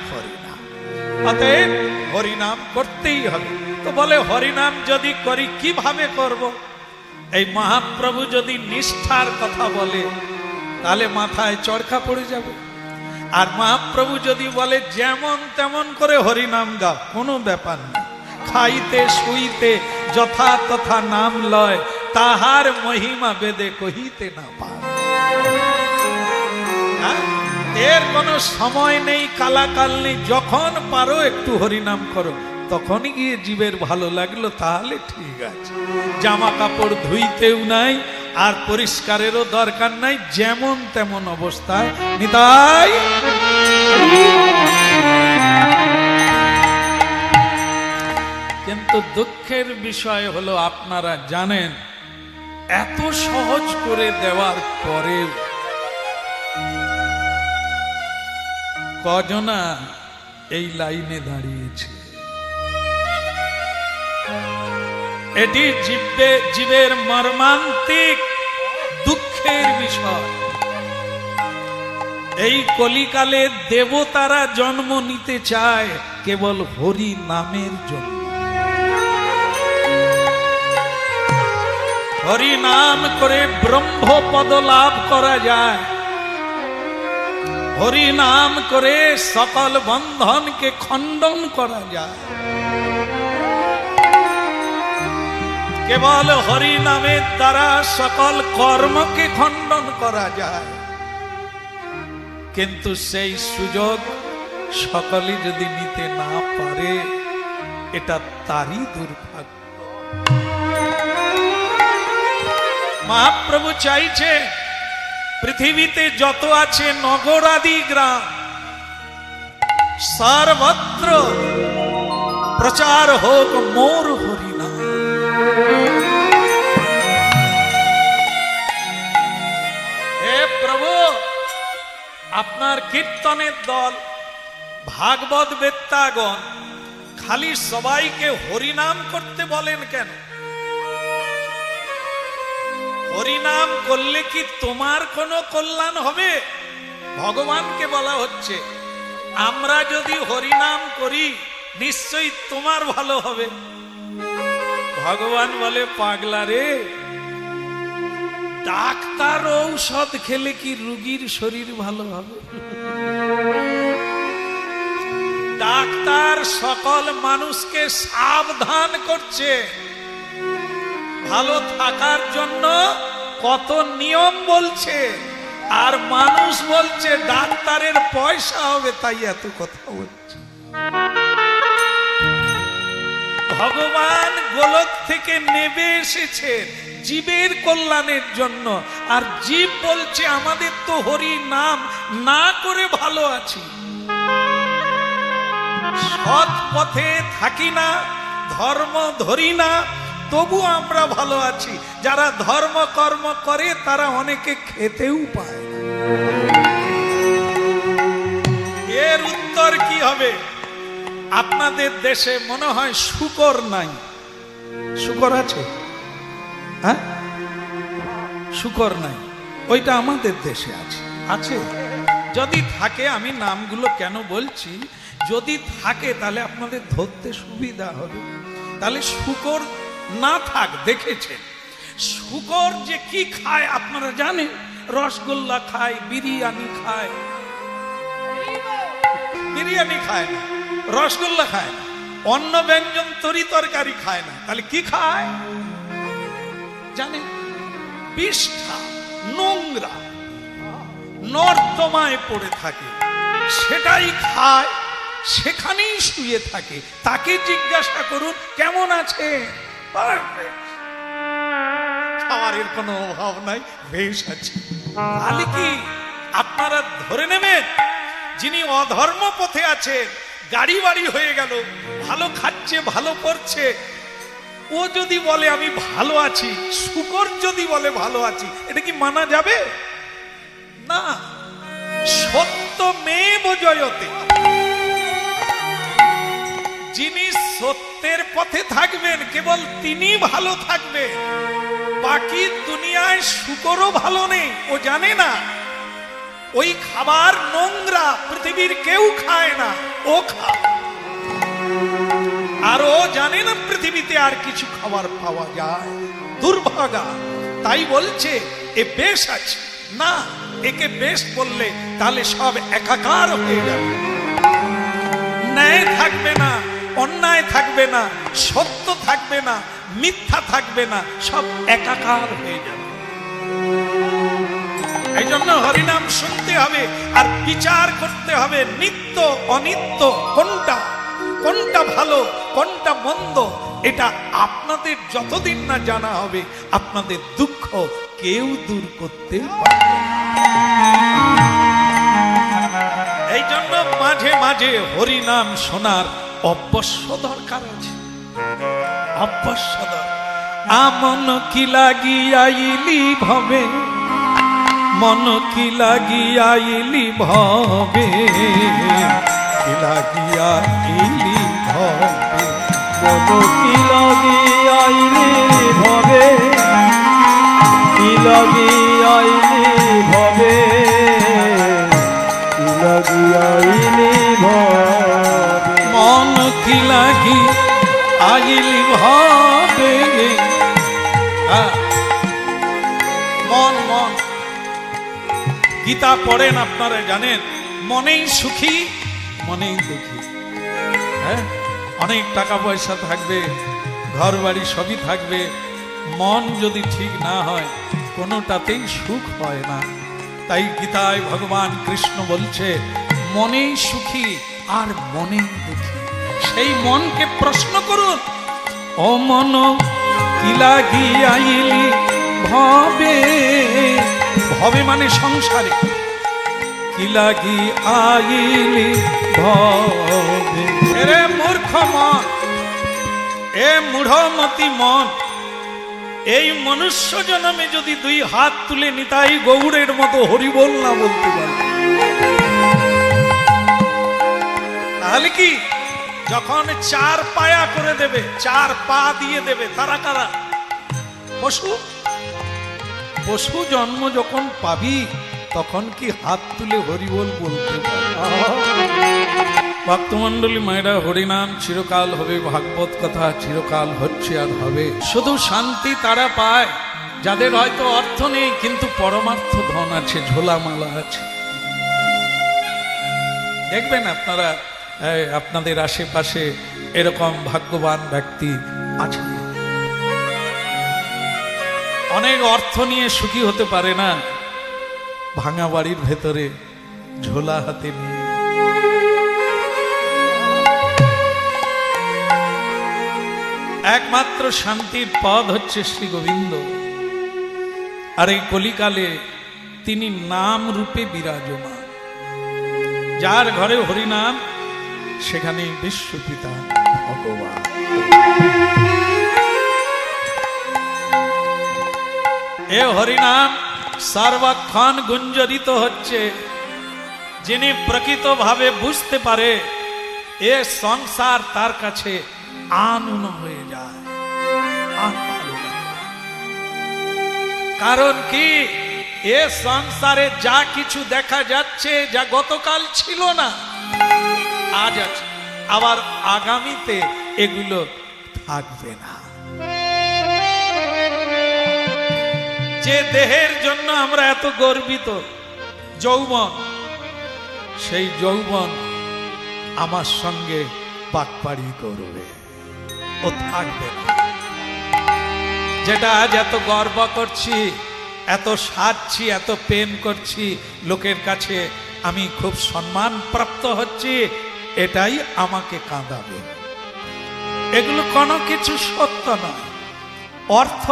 हरि नाम। अतएव हरि नाम करतेই হবে। तो बोले हरि नाम यदि करी কিভাবে করব? এই মহাপ্রভু যদি নিষ্ঠার কথা বলে তাহলে মাথায় চরকা পড়ে যাবে, আর মহাপ্রভু যদি বলে যেমন তেমন করে হরি নাম গাও, কোনো ব্যাপার নেই, খাইতে শুইতে যথা তথা নাম লয়, তাহার মহিমা বেদে কহিতে না পায়। এর কোনো সময় নেই, কালাকাল নেই, যখন পারো একটু হরিনাম করো, তখনই গিয়ে জীবের ভালো লাগলো তাহলে ঠিক আছে। জামা কাপড় ধুইতেও নাই আর পরিষ্কারেরও দরকার নাই, যেমন তেমন অবস্থায় নিতাই। কিন্তু দুঃখের বিষয় হলো আপনারা জানেন এত সহজ করে দেওয়ার পরেও কজনা এই লাইনে দাঁড়িয়েছে। এটি জীবের মর্মান্তিক দুঃখের বিষয়। এই কলিকালে দেবতারা জন্ম নিতে চায় কেবল হরি নামের জন্য। হরি নাম করে ব্রহ্মপদ লাভ করা যায়, হরি নাম করে সকল বন্ধনকে খণ্ডন করা যায়। কেবল হরি নামের দ্বারা সকল কর্মকে খণ্ডন করা যায়, কিন্তু সেই সুযোগ সকলে যদি নিতে না পারে এটা তারই দুর্ভাগ্য। মহাপ্রভু চাইছে পৃথিবীতে যত আছে নগরাদি গ্রাম সর্বত্র প্রচার হোক মোর হরিনাম। হে প্রভু, আপনার কীর্তনের দল ভাগবত বেত্তাগণ খালি সবাইকে হরিনাম করতে বলেন কেন? হরিনাম করলে কি তোমার কোনো কল্যাণ হবে? ভগবানকে বলা হচ্ছে আমরা যদি হরিনাম করি নিশ্চয়ই তোমার ভালো হবে। ভগবান বলে পাগলা রে, ডাক্তার ঔষধ খেলে কি রোগীর শরীর ভালো হবে? ডাক্তার সকল মানুষকে সাবধান করছে ভালো থাকার জন্য, কত নিয়ম বলছে, আর মানুষ বলছে ডাক্তারের পয়সা হবে তাই এত কথা বলছে। ভগবান গোলক থেকে নেমে এসেছে জীবের কল্যাণের জন্য, আর জীব বলছে আমাদের তো হরি নাম না করে ভালো আছি, সৎ পথে থাকি না, ধর্ম ধরি না, তবু আমরা ভালো আছি। যারা ধর্ম কর্ম করে তারা অনেকে খেতেও পায় না। এর উত্তর কি হবে? আপনাদের দেশে মনে হয় শূকর নাই। শূকর আছে? হ্যাঁ, শূকর নাই, ওইটা আমাদের দেশে আছে। আছে যদি থাকে, আমি নামগুলো কেন বলছি, যদি থাকে তাহলে আপনাদের ধরতে সুবিধা হবে। তাহলে শূকর না থাক, দেখেছেন শূকর যে কি খায় আপনারা জানেন? রসগোল্লা খায়, বিরিয়ানি খায়। বিরিয়ানি খায় না, রসগোল্লা খায় না, অন্ন ব্যঞ্জন তরি তরকারি খায় না, তাহলে কি খায় জানেন? বিষ্ঠা, নোংরা নর্দমায় পড়ে থাকে। সেটাই খায়, সেখানেই শুয়ে থাকে। তাকে জিজ্ঞাসা করুন কেমন আছে, খাবারের কোনো অভাব নাই, বেশ আছে। তাহলে কি আপনারা ধরে নেবেন যিনি অধর্ম পথে আছেন, গাড়ি বাড়ি হয়ে গেল, ভালো খাচ্ছে ভালো করছে, ও যদি বলে আমি ভালো আছি, শুকর যদি বলে ভালো আছি, এটা কি মানা যাবে? না। সত্য মেব জয়তে, যিনি সত্যের পথে থাকবেন কেবল তিনি ভালো থাকবেন। বাকি দুনিয়ায় শুকরও ভালো নেই, ও জানে না ওই খাবার নোংরা, পৃথিবীর কেউ খায় না, ও খায়। আর ও জানে না পৃথিবীতে আর কিছু খাবার পাওয়া যায়, দুর্ভাগা। তাই বলছে এ বেশ আছে না, একে বেশ বললে তাহলে সব একাকার হয়ে যাবে। ন্যায় থাকবে না, অন্যায় থাকবে না, সত্য থাকবে না, মিথ্যা থাকবে না, সব একাকার হয়ে যাবে। এই জন্য হরিনাম শুনতে হবে আর বিচার করতে হবে নিত্য অনিত্য, কোনটা কোনটা ভালো কোনটা মন্দ। এটা আপনাদের যতদিন না জানা হবে, আপনাদের দুঃখ কেউ দূর করতে পারবে না। এই জন্য মাঝে মাঝে হরিনাম শোনার অবশ্য দরকার আছে, অবশ্য দরকার। আমন কি লাগিয়াইলি ভবে, মন কি লাগিয়াইলি ভবে, কি লাগিয়াইলি ভবে, মন কি লাগিয়াইলি ভবে, কি লাগিয়াইলি ভবে, কি লাগিয়াইলি ভবে, মন কি লাগি আইলি ভবে। মন মন গীতা পড়েন আপনারা জানেন, মনেই সুখী মনেই দুঃখী। হ্যাঁ, অনেক টাকা পয়সা থাকবে, ঘর বাড়ি সবই থাকবে, মন যদি ঠিক না হয় কোনোটাতেই সুখ হয় না। তাই গীতায় ভগবান কৃষ্ণ বলছে মনেই সুখী আর মনেই দুঃখী। সেই মনকে প্রশ্ন করুন, ও মন কি লাগিয়াইলি ভবে, ভবে মানে সংসারে, কি লাগি আইলি ভবে। এরে মূর্খ মন, এ মূঢ়মতি মন, এই মনুষ্য জন্মে যদি দুই হাত তুলে নিতাই গৌড়ের মতো হরিবোল না বলতে পারে, তাহলে কি যখন চার পায়া করে দেবে, চার পা দিয়ে দেবে, তারা কারা? পশু। পশু জন্ম যখন পাবি তখন কি হাত তুলে হরিবোল বলতে পারে? ভক্তমন্ডলী মায়েরা, হরিনাম চিরকাল হবে, ভাগবত কথা চিরকাল হচ্ছে আর হবে। শুধু শান্তি তারা পায় যাদের হয়তো অর্থ নেই কিন্তু পরমার্থ ধন আছে, ঝোলামালা আছে। দেখবেন আপনারা আপনাদের আশেপাশে এরকম ভাগ্যবান ব্যক্তি আছে। অনেক অর্থ নিয়ে সুখী হতে পারে না, ভাঙা বাড়ির ভেতরে ঝোলা হাতে নিয়ে। একমাত্র শান্তির পদ হচ্ছে শ্রী গোবিন্দ। আর এই কলিকালে তিনি নাম রূপে বিরাজমান। যার ঘরে হরিনাম সেখানে বিশ্বপিতা ভগবান। এ হরিনাম সর্বক্ষণ গুঞ্জরিত হচ্ছে। যিনি প্রকৃতভাবে বুঝতে পারে এ সংসার তার কাছে আনন হয়ে যায়, কারণ কি এ সংসারে যা কিছু দেখা যাচ্ছে, যা গতকাল ছিল না আজ আছে, আবার আগামীতে এগুলো থাকবে না। যে দেহের জন্য আমরা এত গর্বিত, যৌবন, সেই যৌবন আমার সঙ্গে বাকপাড়ি করবে, ও থাকবে না। যেটা আজ এত গর্ব করছি, এত সাজছি, এত প্রেম করছি লোকের কাছে, আমি খুব সম্মান প্রাপ্ত হচ্ছি, এটাই আমাকে কাঁদাবে। এগুলো কোনো কিছু সত্য নয়। অর্থ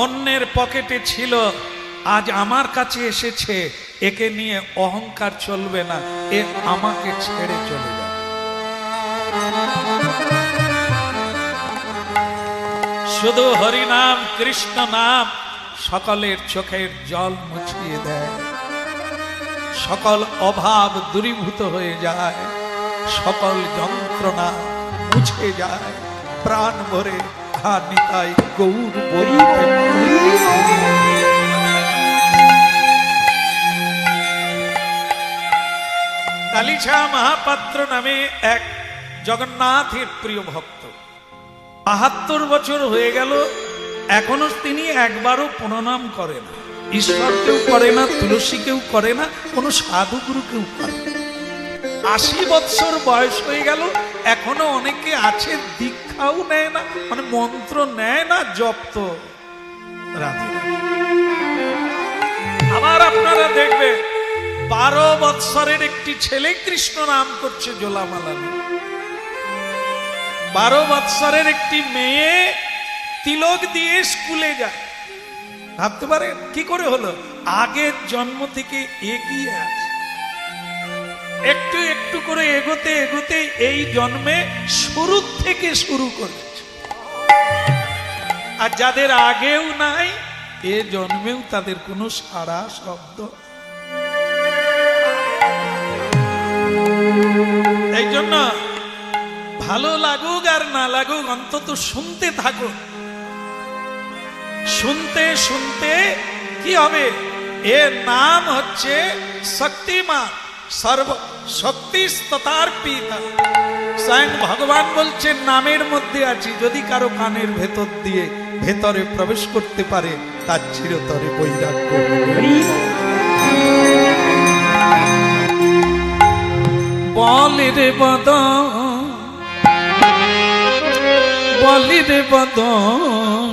অন্যের পকেটে ছিল, আজ আমার কাছে এসেছে, একে নিয়ে অহংকার চলবে না, এ আমাকে ছেড়ে চলে যাবে। শুধু হরিনাম কৃষ্ণ নাম সকলের চোখের জল মুছিয়ে দেয়, সকল অভাব দূরীভূত হয়ে যায়, সকল যন্ত্রণা মুছে যায়, প্রাণ ভরে হা নিতাই গৌর বলিতে। কালিছা মহাপাত্র নামে এক জগন্নাথের প্রিয় ভক্ত, ৭২ বছর হয়ে গেল, এখনো তিনি একবারও প্রণাম করে না, ঈশ্বরকেও করে না, তুলসীকেও করে না, কোনো সাধুগুরুকেও করে না। ৮০ বৎসর বয়স হয়ে গেল, এখনো অনেকে আছে দীক্ষাও নেয় না, মানে মন্ত্র নেয় না, জপ তো রাধে রাধে। আবার আপনারা দেখবেন ১২ বৎসরের একটি ছেলে কৃষ্ণ নাম করছে জোলামালা নিয়ে। ১২ বৎসরের একটি মেয়ে তিলক দিয়ে স্কুলে যায়। ভাবতে পারেন কি করে হলো? আগের জন্ম থেকে এগিয়ে আছে, একটু একটু করে এগোতে এগোতে এই জন্মে শুরু থেকে শুরু করেছে। আর যাদের আগেও নাই, এ জন্মেও তাদের কোনো সারা শব্দ। এই জন্য ভালো লাগুক আর না লাগুক, অন্তত শুনতে থাকুন। শুনতে শুনতে কি হবে? এর নাম হচ্ছে শক্তিমান, সর্ব শক্তি স্ততার পিতা। স্বয়ং ভগবান বলছেন নামের মধ্যে আছি, যদি কারো কানের ভেতর দিয়ে ভেতরে প্রবেশ করতে পারে, তার চিরতরে বৈরাগ্য। বলি রে বদন, বলি রে বদন,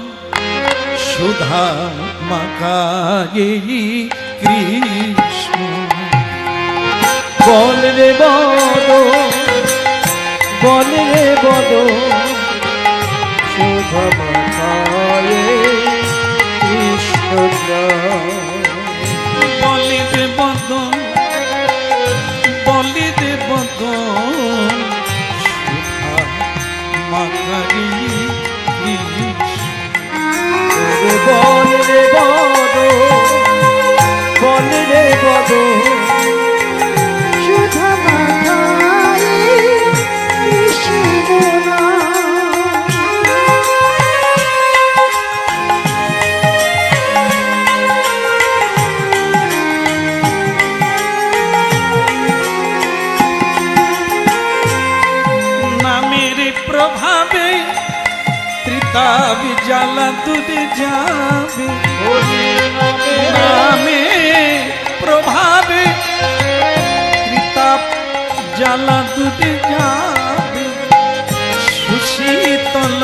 সুধা মাখায়ে কৃষ্ণ। বল রে বদন, বল রে বদন, সুধা মাখায়ে কৃষ্ণ। বলি রে বদন, বলি রে বদন, সুধা মাখায়ে বল রে বদন, বল রে বদন, সুধা মাখায়ে কৃষ্ণ নাম। নামের প্রভাবে ত্রিতাব জ্বালা দূরে যাবে, নামে প্রভাবে ত্রিতাপ জ্বালা দূরে যাবে, সুশীতল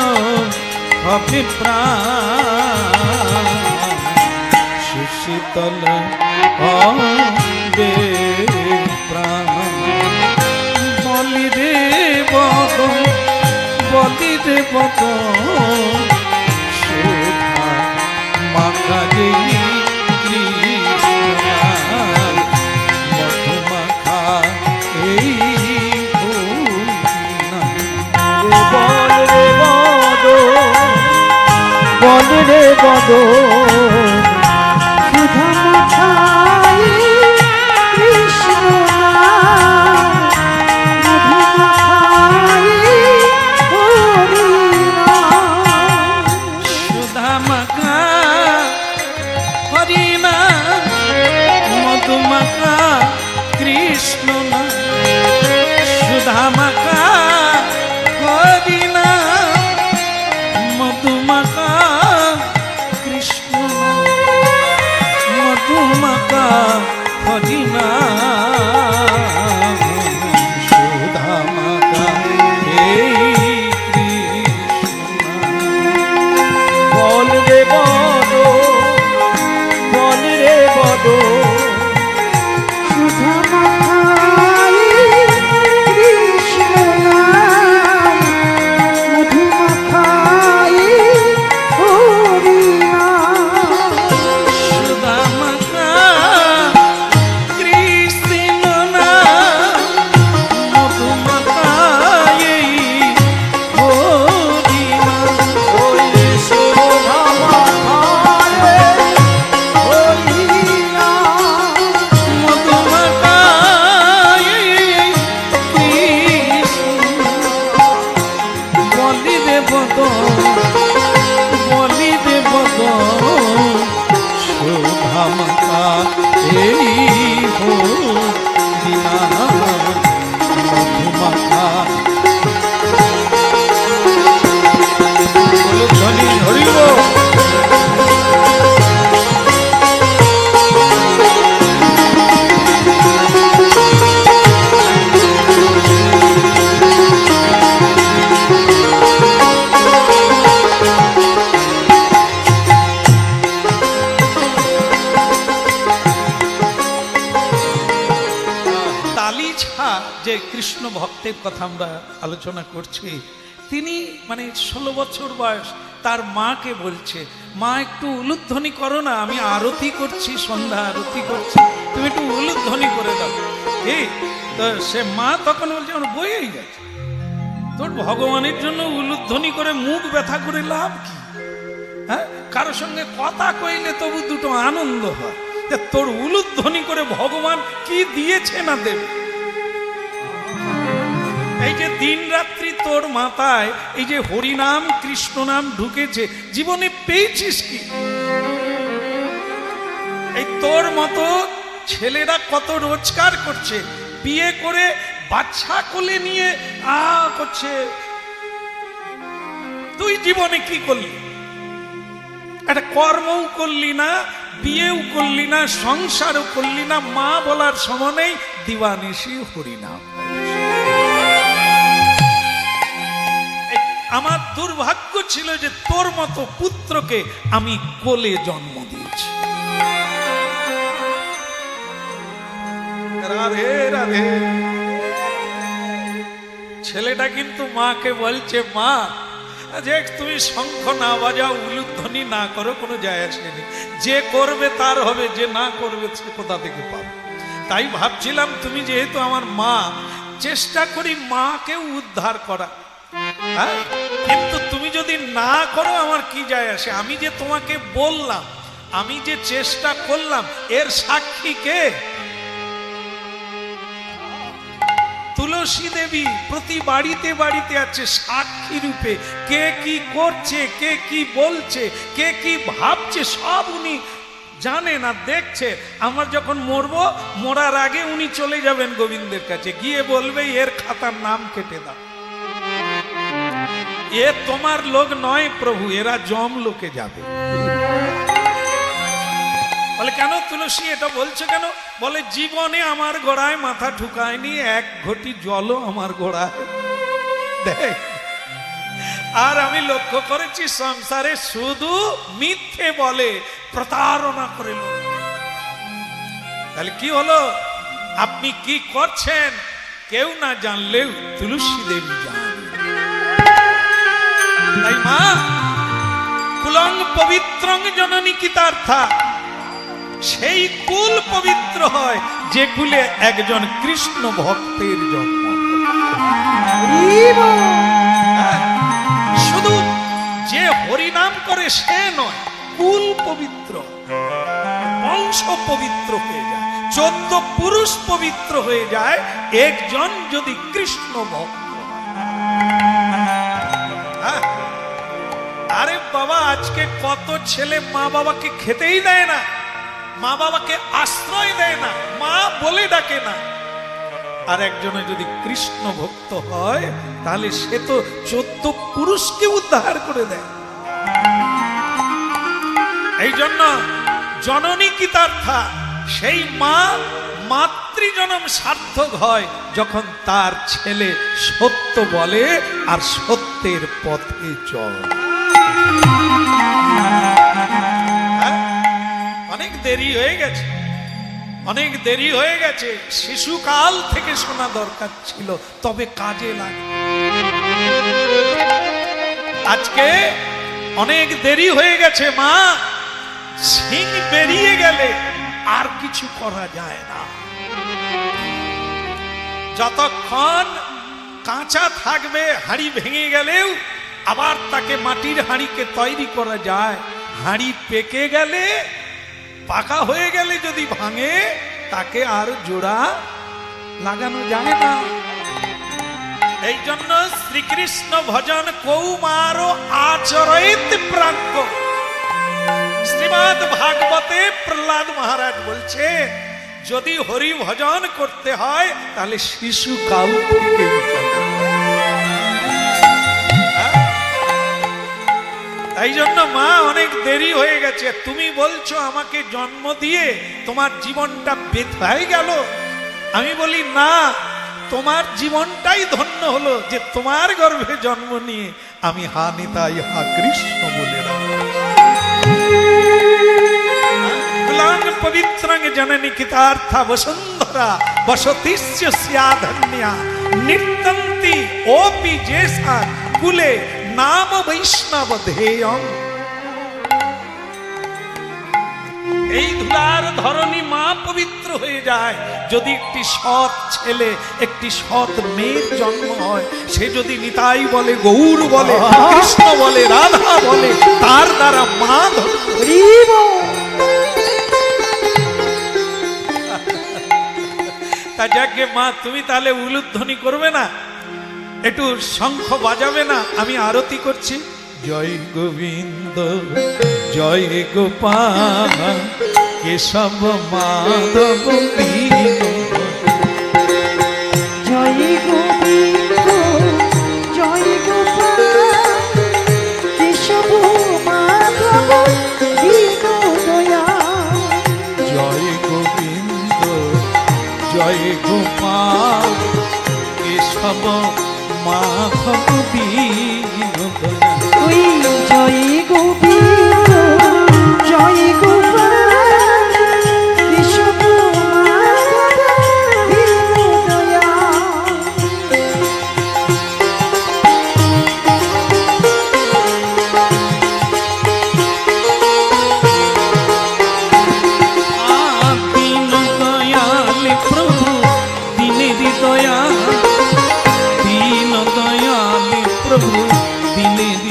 হবে প্রাণ, সুশীতল হবে প্রাণ। বলি রে বদন, বলি রে বদন, সুধা মাখায়ে কৃষ্ণ নাম, মধুমাখা এই ফুল নাম। বল রে বদন, বল রে বদন, সুধা মাখায়ে কৃষ্ণ নাম, মধু মাখায়ে হরি নাম। সুধা মাখা হরি নাম, মধু মাখা কৃষ্ণ নাম, সুধা মাখা হরি নাম, মধু মাখা কৃষ্ণ নাম। ভক্তের কথা আমরা আলোচনা করছি। তিনি মানে 16 বছর বয়স, তার মাকে বলছে, মা একটু উলুধ্বনি করো না, আমি আরতি করছি, সন্ধ্যা আরতি করছি, তুমি একটু উলুধ্বনি করে দাও। এই তো সে মা তখন বলছে, আমার বইয়েই গেছে, তোর ভগবানের জন্য উলুধ্বনি করে মুখ ব্যথা করে লাভ কি? হ্যাঁ, কারোর সঙ্গে কথা কইলে তবু দুটো আনন্দ হয়, যে তোর উলুধ্বনি করে ভগবান কি দিয়েছে না দেবে। এই যে দিন রাত্রি তোর মাথায় এই যে হরিনাম কৃষ্ণ নাম ঢুকেছে, জীবনে পেয়েছিস কি? এই তোর মতো ছেলেরা কত রোজগার করছে, বিয়ে করে বাচ্চা কোলে নিয়ে করছে, তুই জীবনে কি করলি? একটা কর্মও করলি না, বিয়েও করলি না, সংসারও করলি না, মা বলার সময় নেই, দিবানিশি হরিনাম। আমার দুর্ভাগ্য ছিল যে তোর মতো পুত্রকে আমি কোলে জন্ম দিয়েছি। রাধে রাধে। ছেলেটা কিন্তু মাকে বলছে, মা যে তুমি শঙ্খ না বাজাও, উলুধ্বনি না করো, কোনো যায় আসে নেই, যে করবে তার হবে, যে না করবে সে কোথা থেকে পাবে। তাই ভাবছিলাম তুমি যেহেতু আমার মা, চেষ্টা করি মাকে উদ্ধার করা। হ্যাঁ, কিন্তু তুমি যদি না করো আমার কি যায় আসে? আমি যে তোমাকে বললাম, আমি যে চেষ্টা করলাম, এর সাক্ষী কে? তুলসী দেবী প্রতি বাড়িতে বাড়িতে আছে সাক্ষী রূপে, কে কি করছে, কে কি বলছে, কে কি ভাবছে, সব উনি জানেন আর দেখছে। আমার যখন মরবো, মরার আগে উনি চলে যাবেন গোবিন্দের কাছে, গিয়ে বলবে এর খাতার নাম কেটে দাও, এ তোমার লোক নয় প্রভু, এরা জম লোকে যাবে। বলে কেন তুলসী এটা বলছে কেন? বলে জীবনে আমার গোড়ায় মাথা ঠুকায়নি, এক ঘটি জলও আমার গোড়ায় দেখ। আর আমি লক্ষ্য করেছি সংসারে শুধু মিথ্যে বলে, প্রতারণা করে লোক। তাহলে কি হলো? আপনি কি করছেন কেউ না জানলেও তুলসী দেবী জানেন। তাই মা কুলং পবিত্রং জননী কিতার্থা, সেই কুল পবিত্র হয় যে কুলে একজন কৃষ্ণ ভক্তের জন্ম। শুধু যে হরিনাম করে সে নয়, কুল পবিত্র, বংশ পবিত্র হয়ে যায়, 14 পুরুষ পবিত্র হয়ে যায় একজন যদি কৃষ্ণ ভক্ত। আরে বাবা, আজকে কত ছেলে মা বাবাকে খেতেই দেয় না, মা বাবাকে আশ্রয় দেয় না, মা বলে ডাকে না। আর একজনে যদি কৃষ্ণ ভক্ত হয়, তাহলে সে তো 14 পুরুষকে উদ্ধার করে দেয়। এই জন্য জননী কিতার্থা, সেই মা মাতৃজনম সার্থক হয় যখন তার ছেলে সত্য বলে আর সত্যের পথে চলে। অনেক দেরি হয়ে গেছে, অনেক দেরি হয়ে গেছে, শিশুকাল থেকে শোনা দরকার ছিল, তবে কাজে লাগে। আজকে অনেক দেরি হয়ে গেছে মা, শিং বেরিয়ে গেলে আর কিছু করা যায় না। যতক্ষণ কাঁচা থাকবে, হাঁড়ি ভেঙে গেলেও আবার তাকে মাটির হাঁড়িকে তৈরি করা যায়। হাঁড়ি পেকে গেলে, পাকা হয়ে গেলে যদি ভাঙে, তাকে আর জোড়া লাগানো যায় না। এই জন্য শ্রীকৃষ্ণ ভজন কৌমার আচরিত প্রাজ্ঞ। শ্রীমদ্ ভাগবতে প্রহ্লাদ মহারাজ বলছে, যদি হরি ভজন করতে হয় তাহলে শিশু কাল থেকে। তাই জন্য মা অনেক দেরি হয়ে গেছে। তুমি বলছো আমাকে জন্ম দিয়ে তোমার জীবনটা বেঁধে গেল, আমি বলি না, তোমার জীবনটাই ধন্য হলো যে তোমার গর্ভে জন্ম নিয়ে আমি হা নিতাই হা কৃষ্ণ বলে পবিত্রং জননী কিতার্থা বসুন্ধরা বসতিস্য স্যাধন্যা নিত্যন্তি ওপি জেসা কুলে নাম বৈষ্ণব ধেয়ম। এই ধুলার ধরনী মা পবিত্র হয়ে যায় যদি একটি সৎ ছেলে একটি সৎ মেয়ের জন্ম হয়। সে যদি নিতাই বলে, গৌর বলে, কৃষ্ণ বলে, রাধা বলে, তার দ্বারা মা তা যাকে মা তুমি তাহলে উলুধ্বনি করবে না, একটু শঙ্খ বাজাবে না? আমি আরতি করছি। জয় গোবিন্দ জয় গোপাল কেশব মাধব জয় গোবিন্দ জয় গোপাল কেশব মাধব দীনদয়াল। জয় গোবিন্দ জয় গোপাল কেশব মাধব দীনদয়াল। ওই জয় গোবিন্দ জয় গোপাল কেশব মাধব দীনদয়াল। দীন দয়াল প্রভু দিনের দয়াল, দীন দয়াল প্রভু দিনের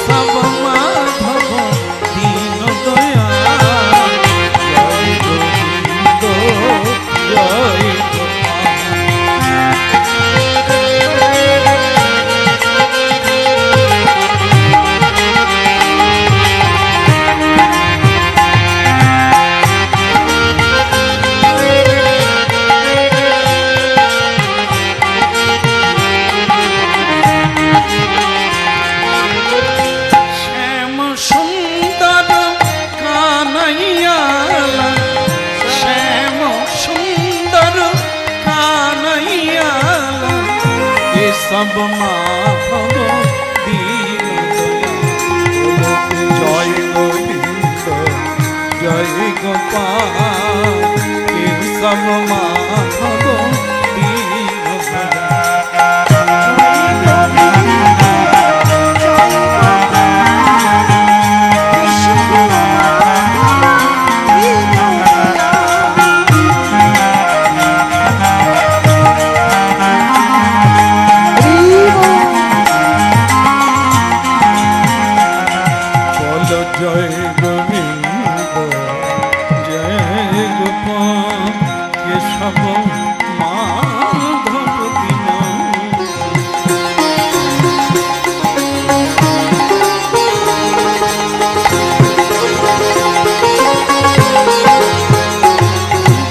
সব মাধব দীন দয়াল। জয় গোবিন্দ জয় গোপাল কেশব মাধব দীন জয় গোবিন্দ জয় গোপাল কেশব মাধব দীন।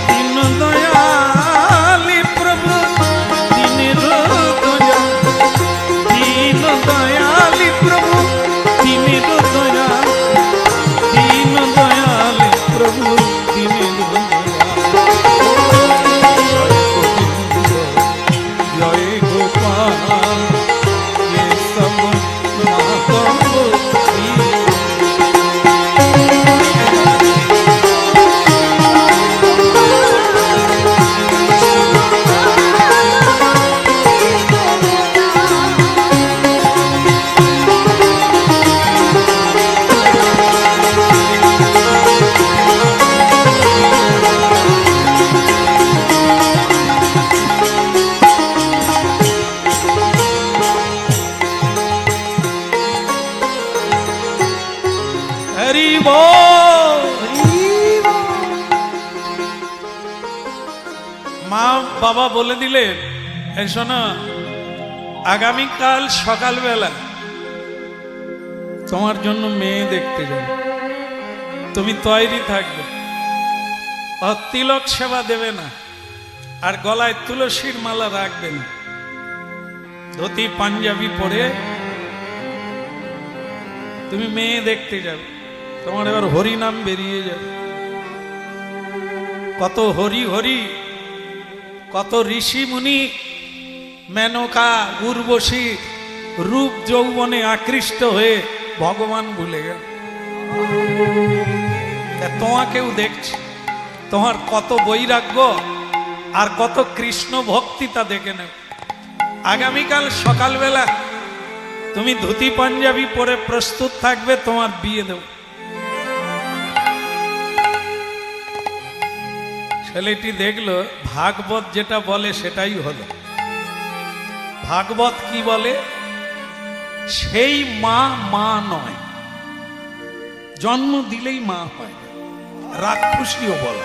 দীন দয়াল প্রভু দিনের দয়াল, দীন দয়াল প্রভু দিনের দয়াল, দীন দয়াল প্রভু দিনের জয় গোপাল কেশব মাধব দীন। হরি বল। মা বাবা বলে দিলেন, এই শোনো, আগামীকাল সকালবেলা তোমার জন্য মেয়ে দেখতে যাবে, তুমি তৈরি থাকবে। তিলক সেবা দেবে না, আর গলায় তুলসীর মালা রাখবে না, ধুতি পাঞ্জাবি পরে তুমি মেয়ে দেখতে যাবে। তোমার এবার হরি নাম বেরিয়ে যাবে। কত হরি হরি কত ঋষি মুনি মেনকা উর্বশী রূপ যৌবনে আকৃষ্ট হয়ে ভগবান ভুলে গেল। তোমাকেও দেখছি, তোমার কত বৈরাগ্য আর কত কৃষ্ণ ভক্তি তা দেখে নেব। আগামীকাল সকালবেলা তুমি ধুতি পাঞ্জাবি পরে প্রস্তুত থাকবে, তোমার বিয়ে দেব। ছেলেটি দেখলো ভাগবত যেটা বলে সেটাই হলো। ভাগবত কি বলে? সেই মা মা নয়, জন্ম দিলেই মা হয় না। রাক্ষসীও বলে,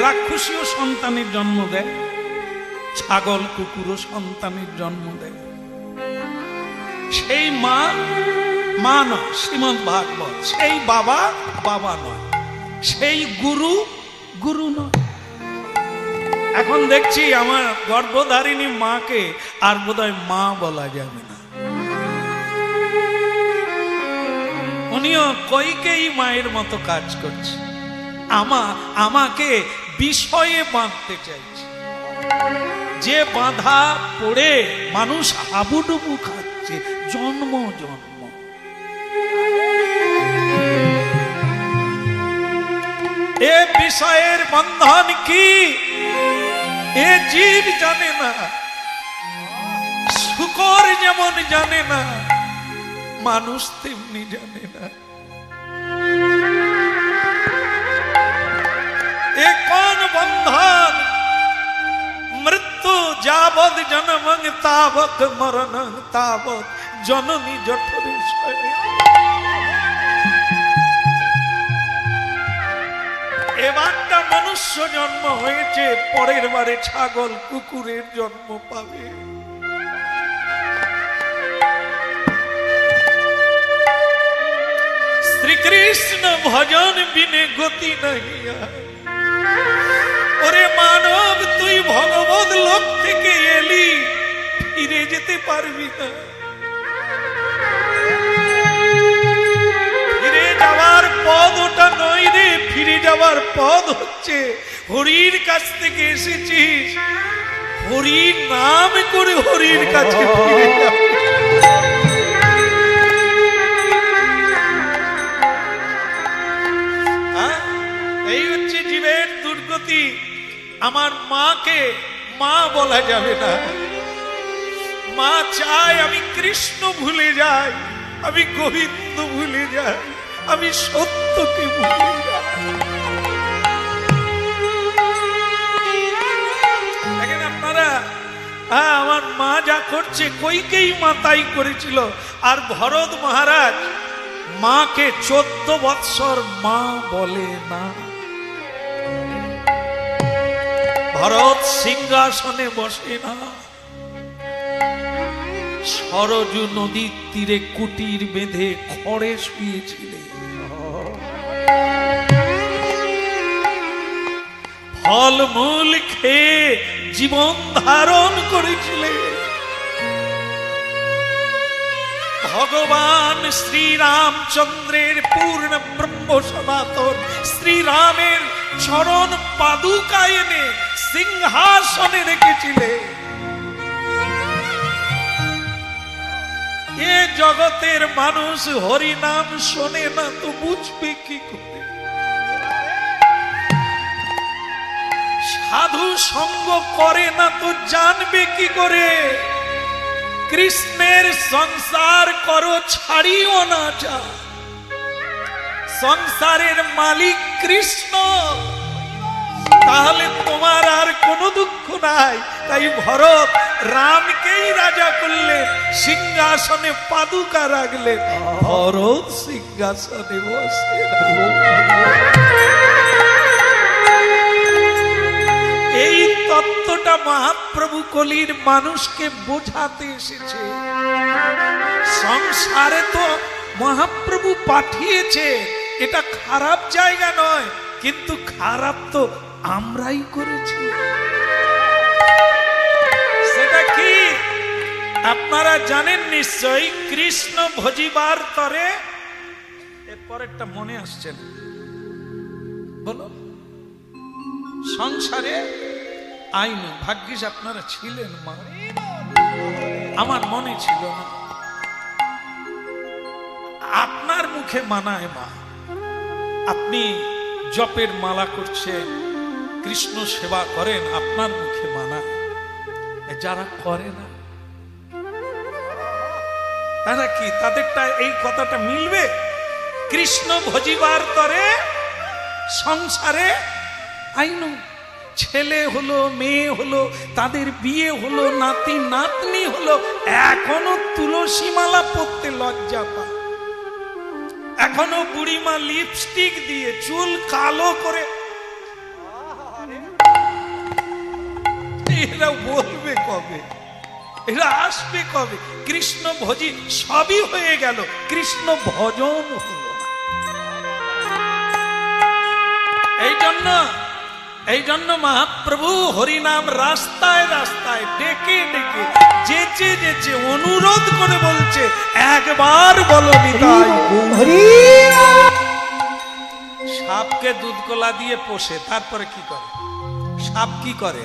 রাক্ষসীও সন্তানের জন্ম দেয়, ছাগল কুকুরও সন্তানের জন্ম দেয়। সেই মা মা নয়, শ্রীমদ্ ভাগবত। সেই বাবা বাবা নয়, সেই গুরু গুরু নয়। এখন দেখছি আমার গর্ভধারিণী মাকে আর বোধহয় মা বলা যাবে না। উনিও কইকেই মায়ের মতো কাজ করছে। আমাকে বিষয়ে বাঁধতে চাইছে, যে বাঁধা পড়ে মানুষ হাবুডুবু খাচ্ছে জন্ম জন্ম। এ বিষয়ের বন্ধন কি এ জীব জানে না, শুকর যেমন জানে না, মানুষ তেমনি জানে না। এ কোন বন্ধন? মৃত্যু যাবৎ জন্মং তাবৎ মরণং তাবৎ জননী জঠরে শয়। এবারটা মনুষ্য জন্ম হয়েছে, পরের বারে ছাগল কুকুরের জন্ম পাবে। শ্রীকৃষ্ণ ভজন বিনে গতি নাহি। ওরে মানব, তুই ভগবত লোক থেকে এলি, ফিরে যেতে পারবি না। ফিরে যাওয়ার পথ ওটা নয় রে, ফিরে যাওয়ার পথ হচ্ছে হরির কাছ থেকে এসেছিস, হরির নাম করে হরির কাছে ফিরে যাবি। এই হচ্ছে জীবের দুর্গতি। আমার মাকে মা বলা যাবে না। মা চায় আমি কৃষ্ণ ভুলে যাই, আমি গোবিন্দ ভুলে যাই, আমি সত্যকে ভুলে যাই। দেখেন আপনারা, আমার মা যা করছে কইকেই মা তাই করেছিল। আর ভরত মহারাজ মাকে 14 বৎসর মা বলে না। ভরত সিংহাসনে বসে না, সরজু নদীর তীরে কুটির বেঁধে খড়ে শুয়েছিলেন। ফলমূল খেয়ে জীবন ধারণ করেছিলেন। ভগবান শ্রীরামচন্দ্রের পূর্ণ ব্রহ্ম সনাতন শ্রীরামের চরণ পাদুকা এনে সিংহাসনে রেখেছিলেন। এ জগতের মানুষ হরিনাম শোনে না তো বুঝবে কি করে? সাধু সঙ্গ করে না তো জানবে কি করে? কৃষ্ণের সংসার করো ছাড়িও না যা, সংসারের মালিক কৃষ্ণ, তাহলে তোমার আর কোনো দুঃখ নাই। তাই ভরত রামকেই রাজা করলেন, সিংহাসনে পাদুকা রাখলেন, ভরত সিংহাসনে বসে। এই তত্ত্বটা মহাপ্রভু কলির মানুষকে বোঝাতে এসেছে। সংসারে তো মহাপ্রভু পাঠিয়েছে, এটা খারাপ জায়গা নয়, কিন্তু খারাপ তো আমরাই করেছি। সেটা কি আপনারা জানেন নিশ্চয়ই। কৃষ্ণ ভজিবার তরে, এরপর একটা মনে আসছে না, বলো সংসারে আইন। ভাগ্যিস আপনারা ছিলেন মা, আমার মনে ছিল না। আপনার মুখে মানায় মা, আপনি জপের মালা করছেন, কৃষ্ণ সেবা করেন, আপনার মুখে মানায়। যারা করে না তারা কি, তাদেরটা এই কথাটা মিলবে? কৃষ্ণ ভজিবার তরে সংসারে আইন। ছেলে হলো, মেয়ে হলো, তাদের বিয়ে হলো, নাতি নাতনি হলো, এখনো তুলসী মালা পরতে লজ্জা পায়, এখনো বুড়িমা লিপস্টিক দিয়ে চুল কালো করে। এরা বলবে কবে, এরা আসবে কবে? কৃষ্ণ ভজি সবই হয়ে গেল, কৃষ্ণ ভজন হলো। এই জন্য মহাপ্রভু হরিনাম রাস্তায় রাস্তায় ডেকে ডেকে যেচে যেচে অনুরোধ করে বলছে, একবার বলো নিতাই। সাপকে দুধ কলা দিয়ে পোষে, তারপরে কি করে? সাপ কি করে?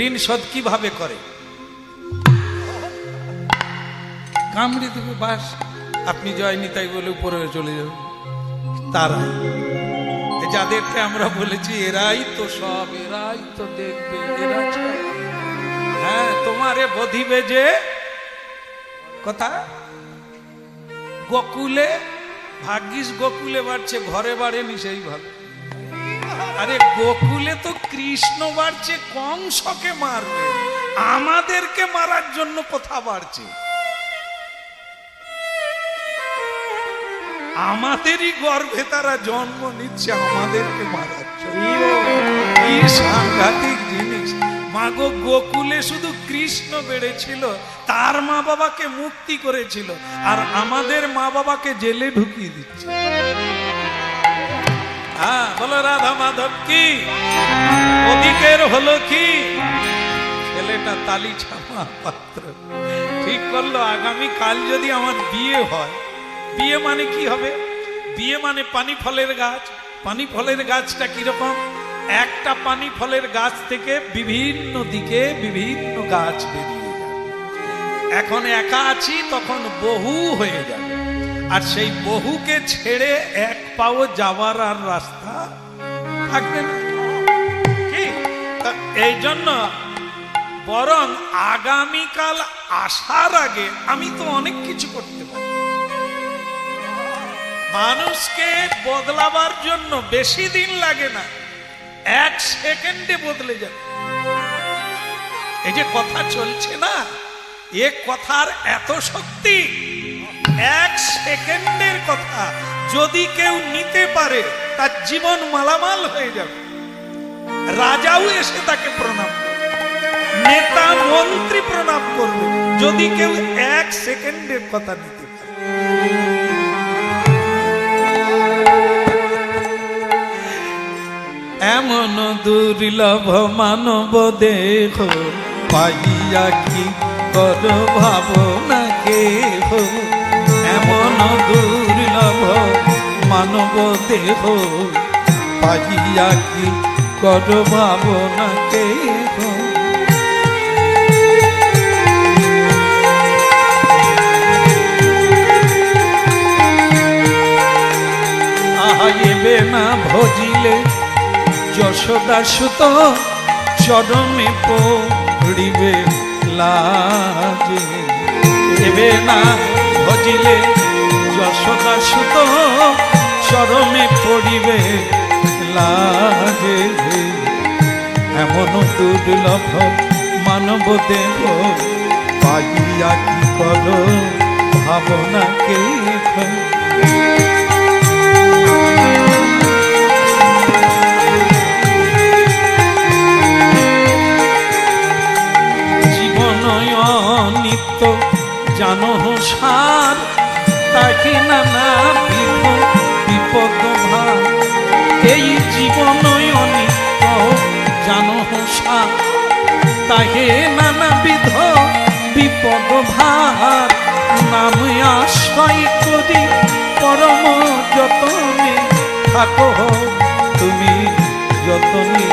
ঋণ শোধ কিভাবে করে? কামড়ে দেবে, বাস আপনি জয় নিতাই বলে উপরে চলে যাবেন। তারাই যাদেরকে আমরা বলেছি এরাই তো সব, এরাই তো দেখবে, এরা হ্যাঁ তোমারে বধিবে যে কথা। গোকুলে, ভাগ্যিস গোকুলে বাড়ছে, ঘরে বাড়েনি, সেই ভালো। আরে গোকুলে তো কৃষ্ণ বাড়ছে, কংসকে মারবে, আমাদেরকে মারার জন্য কথা বাড়ছে। আমাদেরই গর্ভে তারা জন্ম নিচ্ছে, আমাদেরকে মারার জন্য। কি সাংঘাতিক জিনিস! মাগো, গোকুলে শুধু কৃষ্ণ বেড়েছিল, তার মা বাবাকে মুক্তি করেছিল, আর আমাদের মা বাবাকে জেলে ঢুকিয়ে দিচ্ছে। হ্যাঁ বলো রাধা মাধব কি, ওদিকের হলো কি? ছেলেটা তালি ছাপা পাত্র ঠিক করলো, আগামী কাল যদি আমার বিয়ে হয়, বিয়ে মানে কি হবে? বিয়ে মানে পানি ফলের গাছ। পানি ফলের গাছটা কিরকম? একটা পানি ফলের গাছ থেকে বিভিন্ন দিকে বিভিন্ন গাছ বেরিয়ে যাবে। এখন একা আছি, তখন বহু হয়ে যাবে, আর সেই বহুকে ছেড়ে এক পাও যাওয়ার আর রাস্তা থাকবে না। কি এই জন্য বরং আগামীকাল আসার আগে আমি তো অনেক কিছু করতে পারি। মানুষকে বদলাবার জন্য বেশি দিন লাগে না, 1 সেকেন্ডে বদলে যাবে। এই যে কথা চলছে না, এ কথার এত শক্তি। 1 সেকেন্ডের কথা যদি কেউ নিতে পারে, তার জীবন মালামাল হয়ে যাবে। রাজাও এসে তাকে প্রণাম করবে, নেতা মন্ত্রী প্রণাম করবে, যদি কেউ 1 সেকেন্ডের কথা নিতে পারে। এমন দুর্লভ মানব দেহ পাইয়া কি কর ভাবনা কেহ। এমন দুর্লভ মানব দেহ পাইয়া কি কর ভাবনা কেহ। আইবে না ভজিলে যশোদা সুত, চরণে পড়িবে লাজে। এবে না ভজিলে যশোদা সুত, চরণে পড়িবে লাজে। এমন দুর্লভ মানব দেহ পাইয়া কি কর ভাবনা কেহ। নিত্য জানো সার, তাকে নানা বিপদ ভার। এই জীবন নিত্য জানো সার, তাকে নানাবিধ বিপদ ভার। নাম আশ্রয় করি পরম যতনে থাকো তুমি, যতনে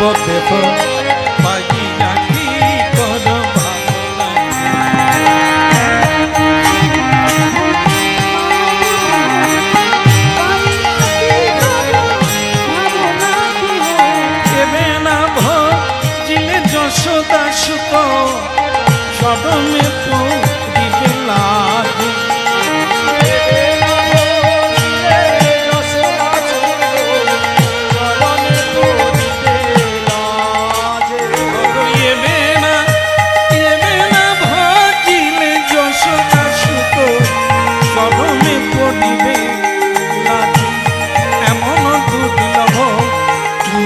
মানব দেহ পাইয়া কি কর ভাবনা। এবে না ভজিলে যশোদা সুত সদমে পড়িবে লাজ।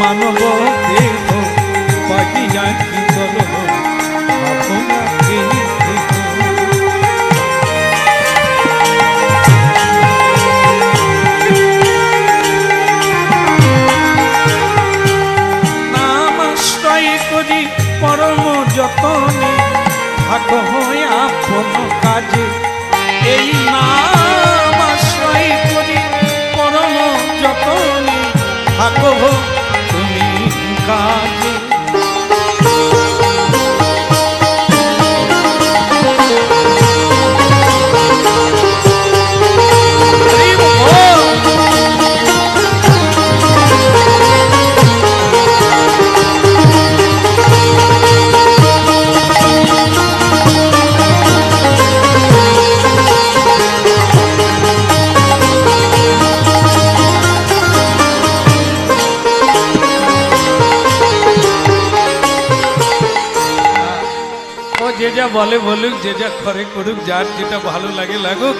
মানব দেহ পাইয়া কি কর ভাবনা কি নাম আশ্রয় করি পরম যতনে ভাগ হয় আপন কাজে। এই নাম আশ্রয় করি পরম যতনে ভাগ তুমি কাজে। যে যা বলে বলুক, যে যা করে করুক, যার যেটা ভালো লাগে লাগুক।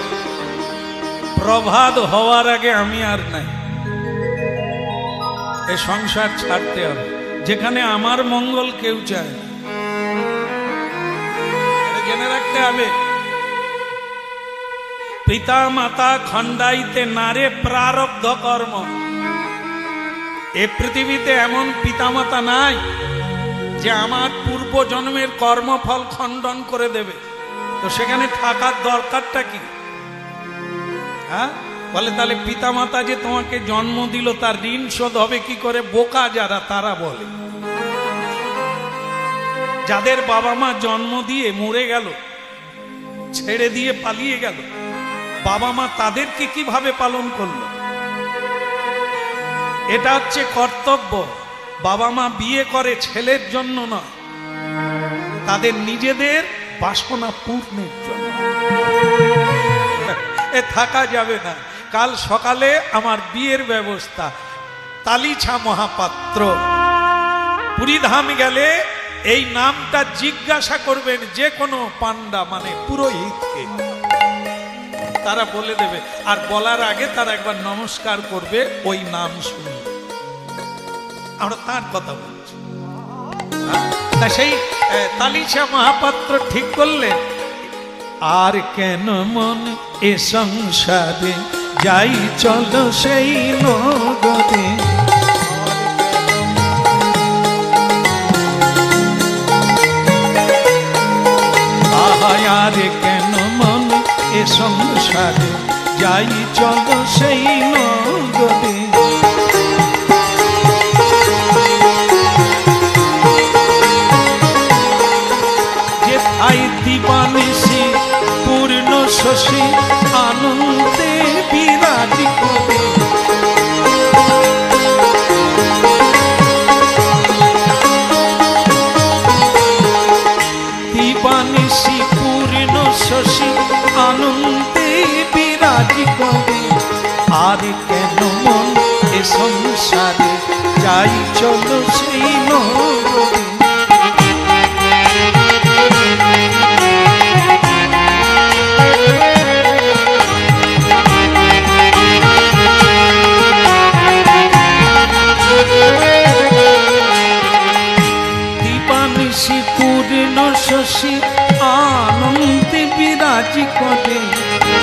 প্রভাত হওয়ার আগে আমি আর নাই, এ সংসার ছাড়তে হবে। যেখানে আমার মঙ্গল কেউ চায় না, এটা জেনে রাখতে হবে। পিতা মাতা খণ্ডাইতে নারে প্রারব্ধ কর্ম। এ পৃথিবীতে এমন পিতা মাতা নাই যে আমার পূর্ব জন্মের কর্মফল খণ্ডন করে দেবে। তো সেখানে থাকার দরকারটা কি? হ্যাঁ, বলে তাহলে পিতামাতা যে তোমাকে জন্ম দিল তার ঋণ শোধ হবে কি করে? বোকা যারা তারা বলে। যাদের বাবা মা জন্ম দিয়ে মরে গেল, ছেড়ে দিয়ে পালিয়ে গেল, বাবা মা তাদেরকে কিভাবে পালন করলো? এটা হচ্ছে কর্তব্য। বাবা মা বিয়ে করে ছেলের জন্য নয়, তাদের নিজেদের বাসনা পূর্ণের জন্য। এ থাকা যাবে না। কাল সকালে আমার বিয়ের ব্যবস্থা। তালিছা মহাপাত্র। পুরীধাম গেলে এই নামটা জিজ্ঞাসা করবেন যে কোনো পান্ডা মানে পুরোহিতকে, তারা বলে দেবে। আর বলার আগে তারা একবার নমস্কার করবে, ওই নাম শুনবে। আমরা তার কথা বলছি। তা সেই তালিছা মহাপাত্র ঠিক করলেন, আর কেন মন এ সংসারে যাই চলো সেই নগরে। আর কেন মন এ সংসারে যাই চলো সেই নগরে। যেথায় দিবানিশি পূর্ণ শশী আনন্দে বিরাজি করে। দিবানিশি পূর্ণ শশী আনন্দে বিরাজি করে। আর কেন মন এ সংসারে যাই চলো সেই নগরে। দিবানিশি পূর্ণ শশী আনন্দে বিরাজি করে।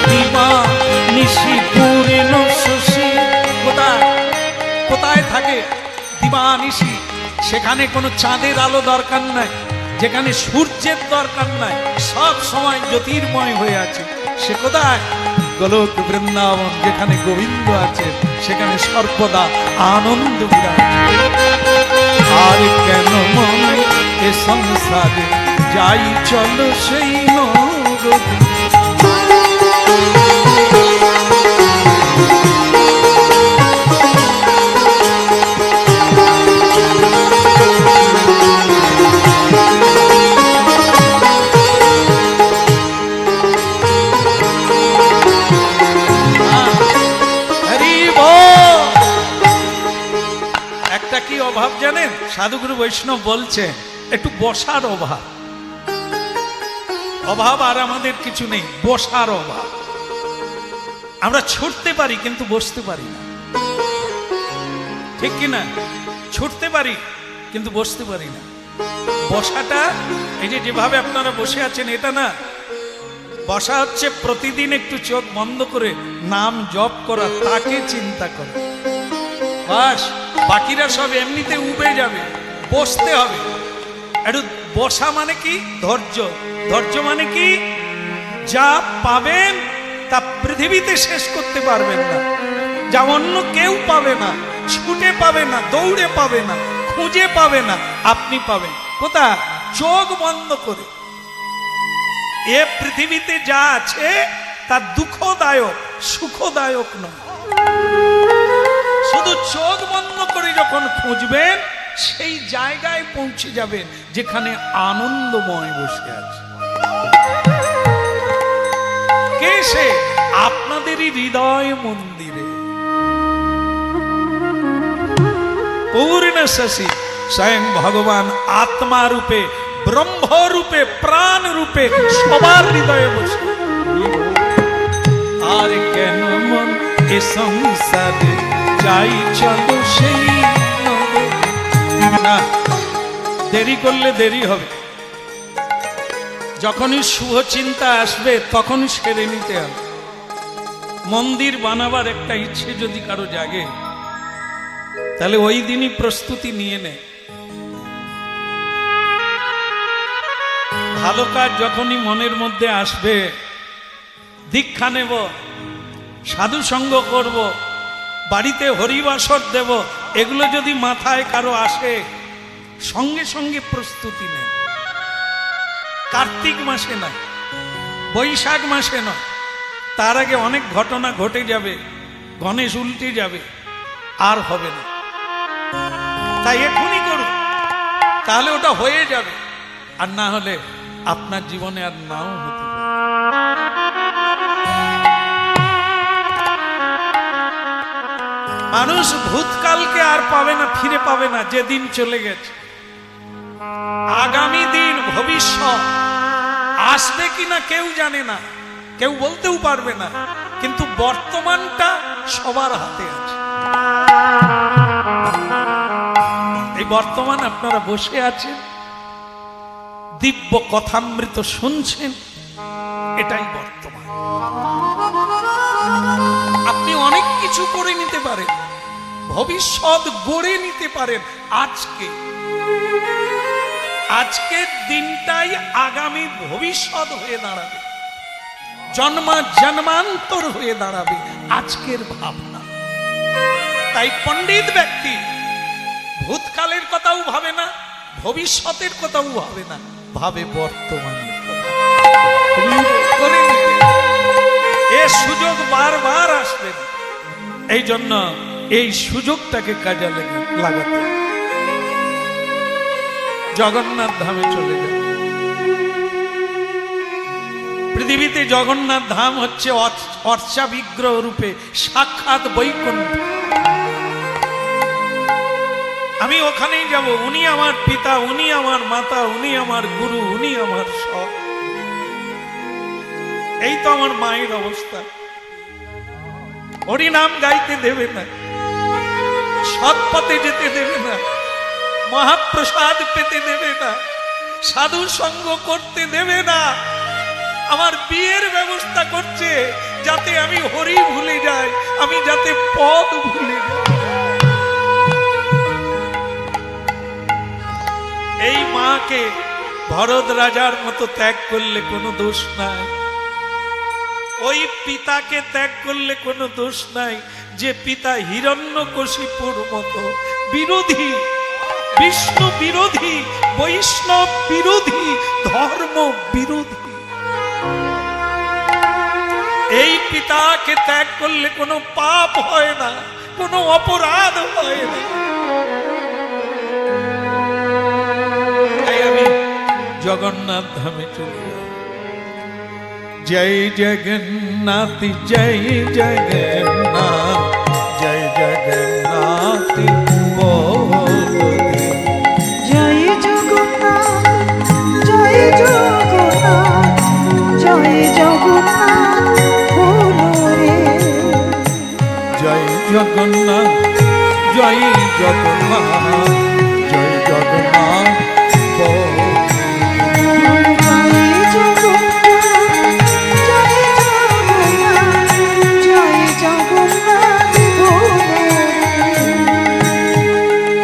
দিবানিশি পূর্ণ শশী কোথায় কোথায় থাকে? দিবানিশি। সেখানে কোনো চাঁদের আলো দরকার নাই, যেখানে সূর্যের দরকার নাই, সব সময় জ্যোতির্ময় হয়ে আছে। সে কোথায়? গোলক বৃন্দাবন। যেখানে গোবিন্দ আছে সেখানে সর্বদা আনন্দ বিরাজ। আর কেন মন এ সংসারে যাই চলো সেই নগরী। একটা কি অভাব জানেন, সাধুগুরু বৈষ্ণব বলছে একটু বসার অভাব। অভাব আর আমাদের কিছু নেই, বসার অভাব। আমরা ছুটতে পারি কিন্তু বসতে পারি না, ঠিক কিনা? ছুটতে পারি কিন্তু বসতে পারি না। বসাটা এই যে যেভাবে আপনারা বসে আছেন এটা না, বসা হচ্ছে প্রতিদিন একটু চোখ বন্ধ করে নাম জপ করা, তাকে চিন্তা করা, বাস। বাকিরা সব এমনিতে উবে যাবে, বসতে হবে। একটু বসা মানে কি? ধৈর্য। ধৈর্য মানে কি? যা পাবেন তা পৃথিবীতে শেষ করতে পারবেন না, যা অন্য কেউ পাবে না, ছুটে পাবে না, দৌড়ে পাবে না, খুঁজে পাবে না, আপনি পাবেন। কোথা? চোখ বন্ধ করে। এ পৃথিবীতে যা আছে তা দুঃখদায়ক, সুখদায়ক নয়। শুধু চোখ বন্ধ করে যখন খুঁজবেন সেই জায়গায় পৌঁছে যাবেন যেখানে আনন্দময় বসে আছে। কে সে? আপনাদেরই হৃদয় মন্দিরে পূর্ণ শশী স্বয়ং ভগবান আত্মা রূপে, ব্রহ্ম রূপে, প্রাণ রূপে সবার হৃদয়ে বসে। আর কেন মন এ সংসারে যাই চলো সেই নগরী। না, দেরি করলে দেরি হবে। যখনই শুভ চিন্তা আসবে তখনই সেরে নিতে হবে। মন্দির বানাবার একটা ইচ্ছে যদি কারো জাগে তাহলে ওই দিনই প্রস্তুতি নিয়ে নে। ভালো কাজ যখনই মনের মধ্যে আসবে, দীক্ষা নেব, সাধু সঙ্গ করব, বাড়িতে হরিবাসর দেব, এগুলো যদি মাথায় কারো আসে সঙ্গে সঙ্গে প্রস্তুতি নেন। কার্তিক মাসে না, বৈশাখ মাসে নয়, তার আগে অনেক ঘটনা ঘটে যাবে, গণেশ উল্টে যাবে, আর হবে না। তাই এখনই করুন, তাহলে ওটা হয়ে যাবে। আর না হলে আপনার জীবনে আর নাও হতে পারে। মানুষ ভূতকালকে আর পাবে না, ফিরে পাবে না, যেদিন চলে গেছে। আগামী দিন, ভবিষ্যৎ আসবে কিনা কেউ জানে না, কেউ বলতেও পারবে না, কিন্তু বর্তমানটা সবার হাতে আছে। এই বর্তমান আপনারা বসে আছেন, দিব্য কথামৃত শুনছেন, এটাই বর্তমান। আপনি অনেক কিছু করে নিতে পারেন, ভবিষ্যৎ গড়ে নিতে পারেন আজকে। আজকের দিনটাই আগামী ভবিষ্যৎ হয়ে দাঁড়াবে, জন্মান্তর হয়ে দাঁড়াবে আজকের ভাবনা। তাই পণ্ডিত ব্যক্তি ভূতকালের কথাও ভাবে না, ভবিষ্যতের কথাও ভাবে না, ভাবে বর্তমানের কথা। করে নিতে এ সুযোগ বারবার আসবে, এই জন্য এই সুযোগটাকে কাজে লাগাতে জগন্নাথ ধামে চলে যাবে। পৃথিবীতে জগন্নাথ ধাম হচ্ছে অর্চা বিগ্রহ রূপে সাক্ষাৎ বৈকুণ্ঠ। আমি ওখানেই যাব। উনি আমার পিতা, উনি আমার মাতা, উনি আমার গুরু, উনি আমার সব। এই তো আমার মায়ের অবস্থা। হরি নাম গাইতে দেবে না, সৎ পথে যেতে দেবে না, মহাপ্রসাদ পেতে দেবে না, সাধু সঙ্গ করতে দেবে না। আমার বিয়ের ব্যবস্থা করছে যাতে আমি হরি ভুলে যাই, আমি যাতে পদ ভুলে যাই। এই মাকে ভরত রাজার মতো ত্যাগ করলে কোনো দোষ নাই, ওই পিতাকে ত্যাগ করলে কোনো দোষ নাই যে পিতা হিরণ্যকশিপুর মতো বিরোধী, বিষ্ণু বিরোধী, বৈষ্ণব বিরোধী, ধর্ম বিরোধী। এই পিতাকে ত্যাগ করলে কোনো পাপ হয় না, কোনো অপরাধ হয় না। তাই আমি জগন্নাথ ধামে চলে যাব। জয় জগন্নাথ, জয় জগন্নাথ, জয় জগন্নাথ বলদেব। জয় জগন্নাথ, জয় জগন্নাথ, জয় জগন্নাথ বলো রে। জয় জগন্নাথ, জয় জগন্নাথ, জয় জগন্নাথ বল।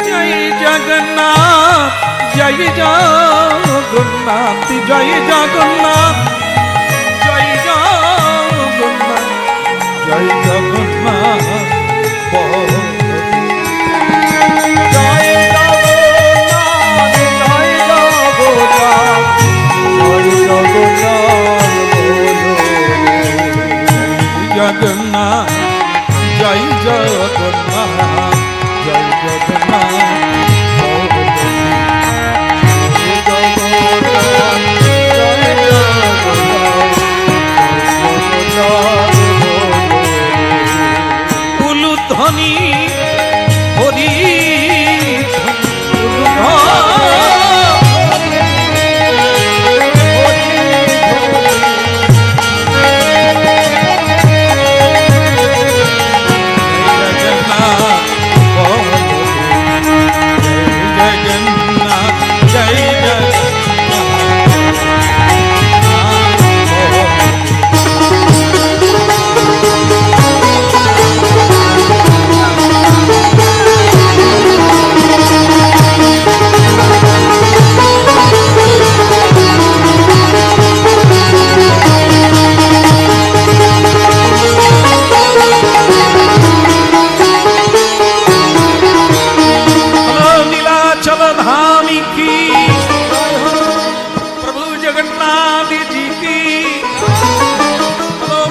জয় জগন্নাথ, জয় জগন্নাথ, জয় জগন্নাথ, জয় জগন্নাথ বল। জয় জগন্নাথ, জয় জগন্নাথ, জয় জগন্নাথ বলো রে। জগন্নাথ, জয় জগন্নাথ, জয় জগন্নাথ উলুধ্বনি হরি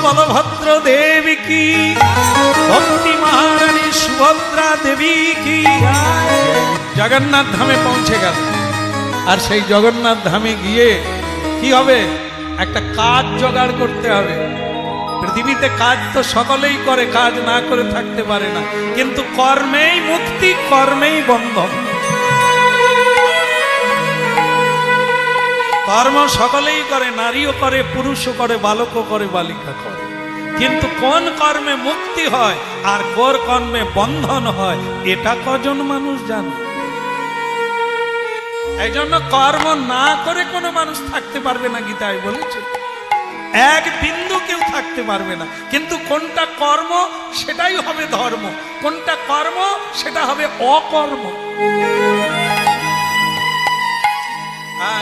বলভদ্র দেবী কি, ভক্তি মহারানী সুভদ্রা দেবী কি। জগন্নাথ ধামে পৌঁছে গেল। আর সেই জগন্নাথ ধামে গিয়ে কি হবে? একটা কাজ জোগাড় করতে হবে। পৃথিবীতে কাজ তো সকলেই করে, কাজ না করে থাকতে পারে না, কিন্তু কর্মেই মুক্তি, কর্মেই বন্ধন। কর্ম সকলেই করে, নারীও করে, পুরুষও করে, বালকও করে, বালিকা করে, কিন্তু কোন কর্মে মুক্তি হয় আর কোন কর্মে বন্ধন হয় এটা কজন মানুষ জানে? এই জন্য কর্ম না করে কোনো মানুষ থাকতে পারবে না, গীতায় বলেছে এক বিন্দু কেউ থাকতে পারবে না। কিন্তু কোনটা কর্ম সেটাই হবে ধর্ম, কোনটা কর্ম সেটা হবে অকর্ম।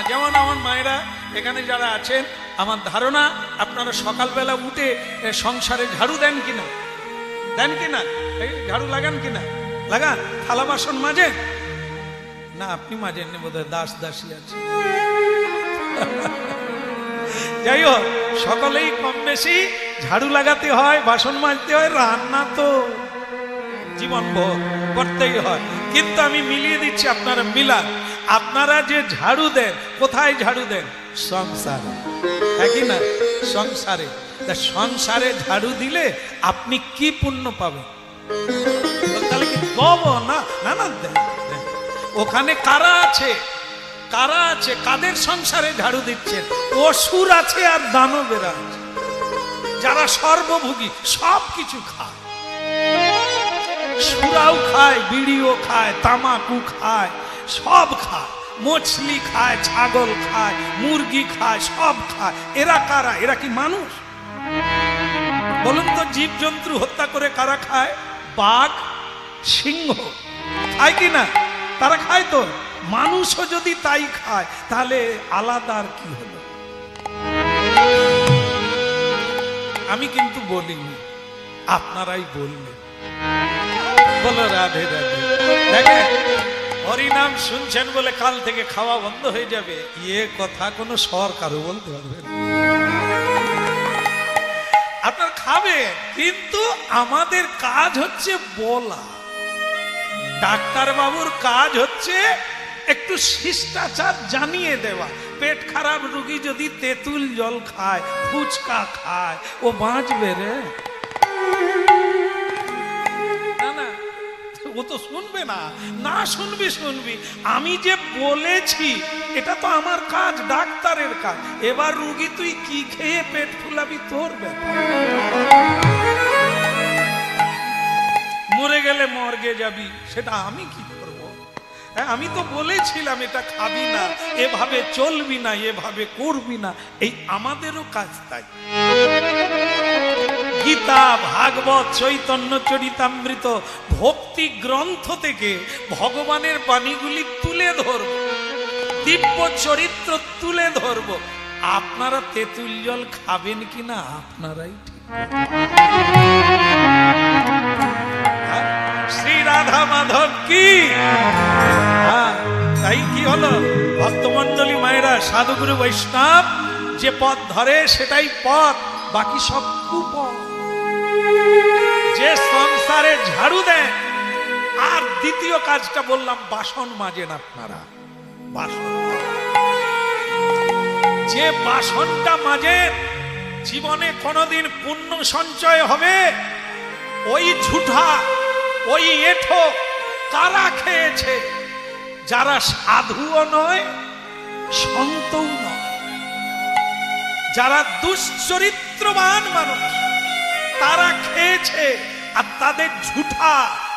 যেমন আমার মায়েরা এখানে যারা আছেন, আমার ধারণা আপনারা সকালবেলা উঠে সংসারে ঝাড়ু দেন কিনা? দেন কিনা? এই ঝাড়ু লাগান কিনা? লাগান? থালা বাসন মাজেন না? আপনি মাজেন নি বোধহয়, দাস দাসী আছে। যাই হোক, সকলেই কম বেশি ঝাড়ু লাগাতে হয়, বাসন মাজতে হয়, রান্না তো জীবনভর করতেই হয়। কিন্তু আমি মিলিয়ে দিচ্ছি, আপনারা মিলান। আপনারা যে ঝাড়ু দেন, কোথায় ঝাড়ু দেন? সংসারে, একই না? সংসারে। সংসারে ঝাড়ু দিলে আপনি কি পুণ্য পাবেন? তাহলে কি দেব না? না না, দেন। ওখানে কারা আছে? কারা আছে? কাদের সংসারে ঝাড়ু দিচ্ছেন? অসুর আছে আর দানবেরা আছে, যারা সর্বভোগী, সব কিছু খায়। সুরাও খায়, বিড়িও খায়, তামাকু খায়, সব খায়, মছলি খায়, ছাগল খায়, মুরগি খায়, সব খায়। এরা কারা? এরা কি মানুষ? বলুন তো, জীবজন্তু হত্যা করে কারা খায়? বাঘ, সিংহ খায় কি না? তারা খায় তো। মানুষও যদি তাই খায়, তাহলে আলাদা আর কি হলো? আমি কিন্তু বলিনি, আপনারাই বললেন। বলো রাধে রাধে। দেখে হরিনাম শুনছেন বলে কাল থেকে খাওয়া বন্ধ হয়ে যাবে, এ কথা কোনো সরকারও বলতে পারবে না। আপনার খাবে, কিন্তু আমাদের কাজ হচ্ছে বলা। ডাক্তার বাবুর কাজ হচ্ছে একটু শিষ্টাচার জানিয়ে দেওয়া। পেট খারাপ রোগী যদি তেঁতুল জল খায়, ফুচকা খায়, ও বাঁচবে রে? না না, ও তো শুনবে না। না শুনবি শুনবি, আমি যে বলেছি এটা তো আমার কাজ, ডাক্তারের কাজ। এবার রুগী তুই কি খেয়ে পেট ফুলাবি তোর ব্যাপার। মরে গেলে মর্গে যাবি, সেটা আমি কি করব? হ্যাঁ, আমি তো বলেছিলাম এটা খাবি না, এভাবে চলবি না, এভাবে করবি না। এই আমাদেরও কাজ তাই। গীতা, ভাগবত, চৈতন্য চরিতামৃত ভক্তি গ্রন্থ থেকে ভগবানের বাণীগুলি তুলে ধরব, দিব্য চরিত্র তুলে ধরব। আপনারা তেঁতুল জল খাবেন কিনা আপনারাই ঠিক। শ্রী রাধা মাধব কি? তাই কি হলো, ভক্তমন্ডলী মায়েরা, সাধুগুরু বৈষ্ণব যে পথ ধরে সেটাই পথ, বাকি সব কুপথ। যে সংসারে ঝাড়ু দেন, আর দ্বিতীয় কাজটা বললাম, বাসন মাজেন আপনারা। বাসন, যে বাসনটা মাজেন, জীবনে কোনোদিন পুণ্য সঞ্চয় হবে? ওই ঝুঠা, ওই এঁঠো কারা খেয়েছে? যারা সাধুও নয়, সন্তও নয়, যারা দুশ্চরিত্রবান মানুষ, তারা খেয়েছে। আর তাদের ঝুঠা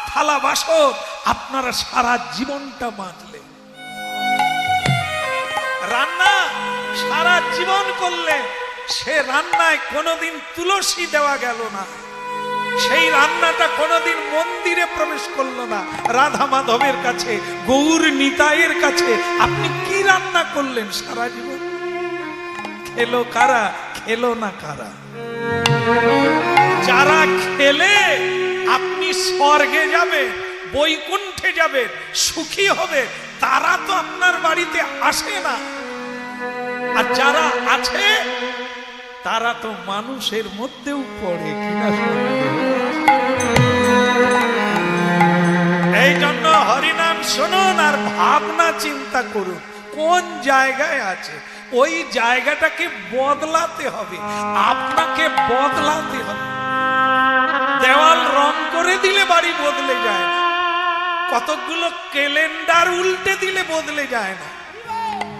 থালা বাসন আপনারা সারা জীবনটা মাজলে। রান্না সারা জীবন করলে, সে রান্নায় কোনোদিন তুলসী দেওয়া গেল না, সেই রান্নাটা কোনোদিন মন্দিরে প্রবেশ করলো না। রাধা মাধবের কাছে, গৌর নিতাইয়ের কাছে আপনি কি রান্না করলেন সারা জীবন? খেলো কারা, খেলো না কারা? যারা খেলে আপনি স্বর্গে যাবে, বৈকুণ্ঠে যাবে, সুখী হবে, তারা তো আপনার বাড়িতে আসে না। আর যারা আছে তারা তো মানুষের মধ্যেও পড়ে কিনা। এই জন্য হরিনাম শুনুন আর ভাবনা চিন্তা করুন কোন জায়গায় আছে। ওই জায়গাটাকে বদলাতে হবে, আপনাকে বদলাতে হবে। দেওয়াল রং করে দিলে বাড়ি বদলে যায় না, কতগুলো ক্যালেন্ডার উল্টে দিলে বদলে যায় না।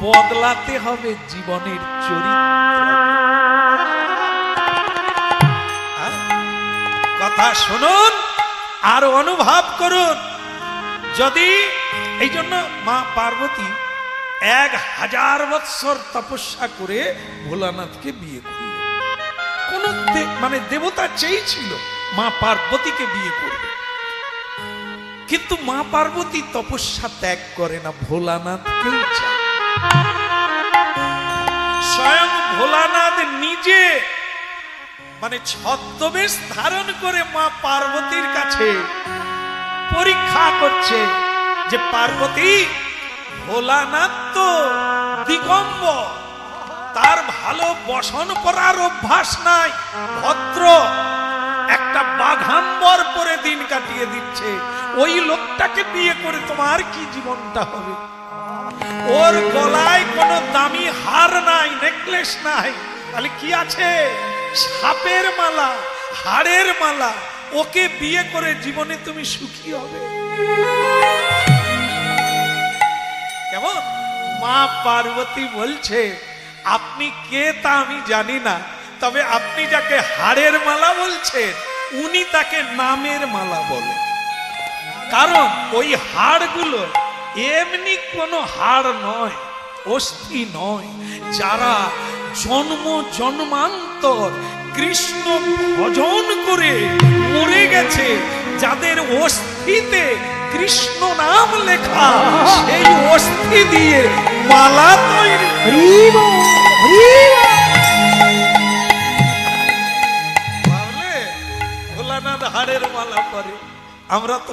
বদলাতে হবে জীবনের চরিত্র। কথা শুনুন আর অনুভব করুন। যদি এই জন্য মা পার্বতী 1000 বৎসর তপস্যা করে ভোলানাথকে বিয়ে করলেন। কোন মানে দেবতা চেয়েছিল মা পার্বতীকে বিয়ে করবে, কিন্তু মা পার্বতী তপস্যা ত্যাগ করে না, ভোলানাথকেই চায়। স্বয়ং ভোলানাথ নিজে মানে ছদ্মবেশ ধারণ করে মা পার্বতীর কাছে পরীক্ষা করছে যে পার্বতী, ভোলানাথ তো দিগম্বর, তার ভালো বসন পরার অভ্যাস নাই, ভদ্র একটা বাঘাম্বর পরে দিন কাটিয়ে দিচ্ছে। ওই লোকটাকে বিয়ে করে তোমার কি জীবনটা হবে? ওর গলায় কোনো দামি হার নাই, নেকলেস নাই, তাহলে কি আছে? সাপের মালা, হাড়ের মালা। ওকে বিয়ে করে জীবনে তুমি সুখী হবে কেমন? মা পার্বতী বলছে, আপনি কে তা আমি জানি না, তবে আপনি যাকে হাড়ের মালা বলছেন উনি তাকে নামের মালা বলে। কারণ ওই হাড়গুলো এমনি কোনো হাড় নয়, অস্থি নয়। যারা জন্ম জন্মান্তর কৃষ্ণ ভজন করে মরে গেছে, যাদের অস্থিতে কৃষ্ণ নাম লেখা, সেই অস্থি দিয়ে মালা তৈরি। ভোলানাথ হাড়ের মালা পরে, আমরা তো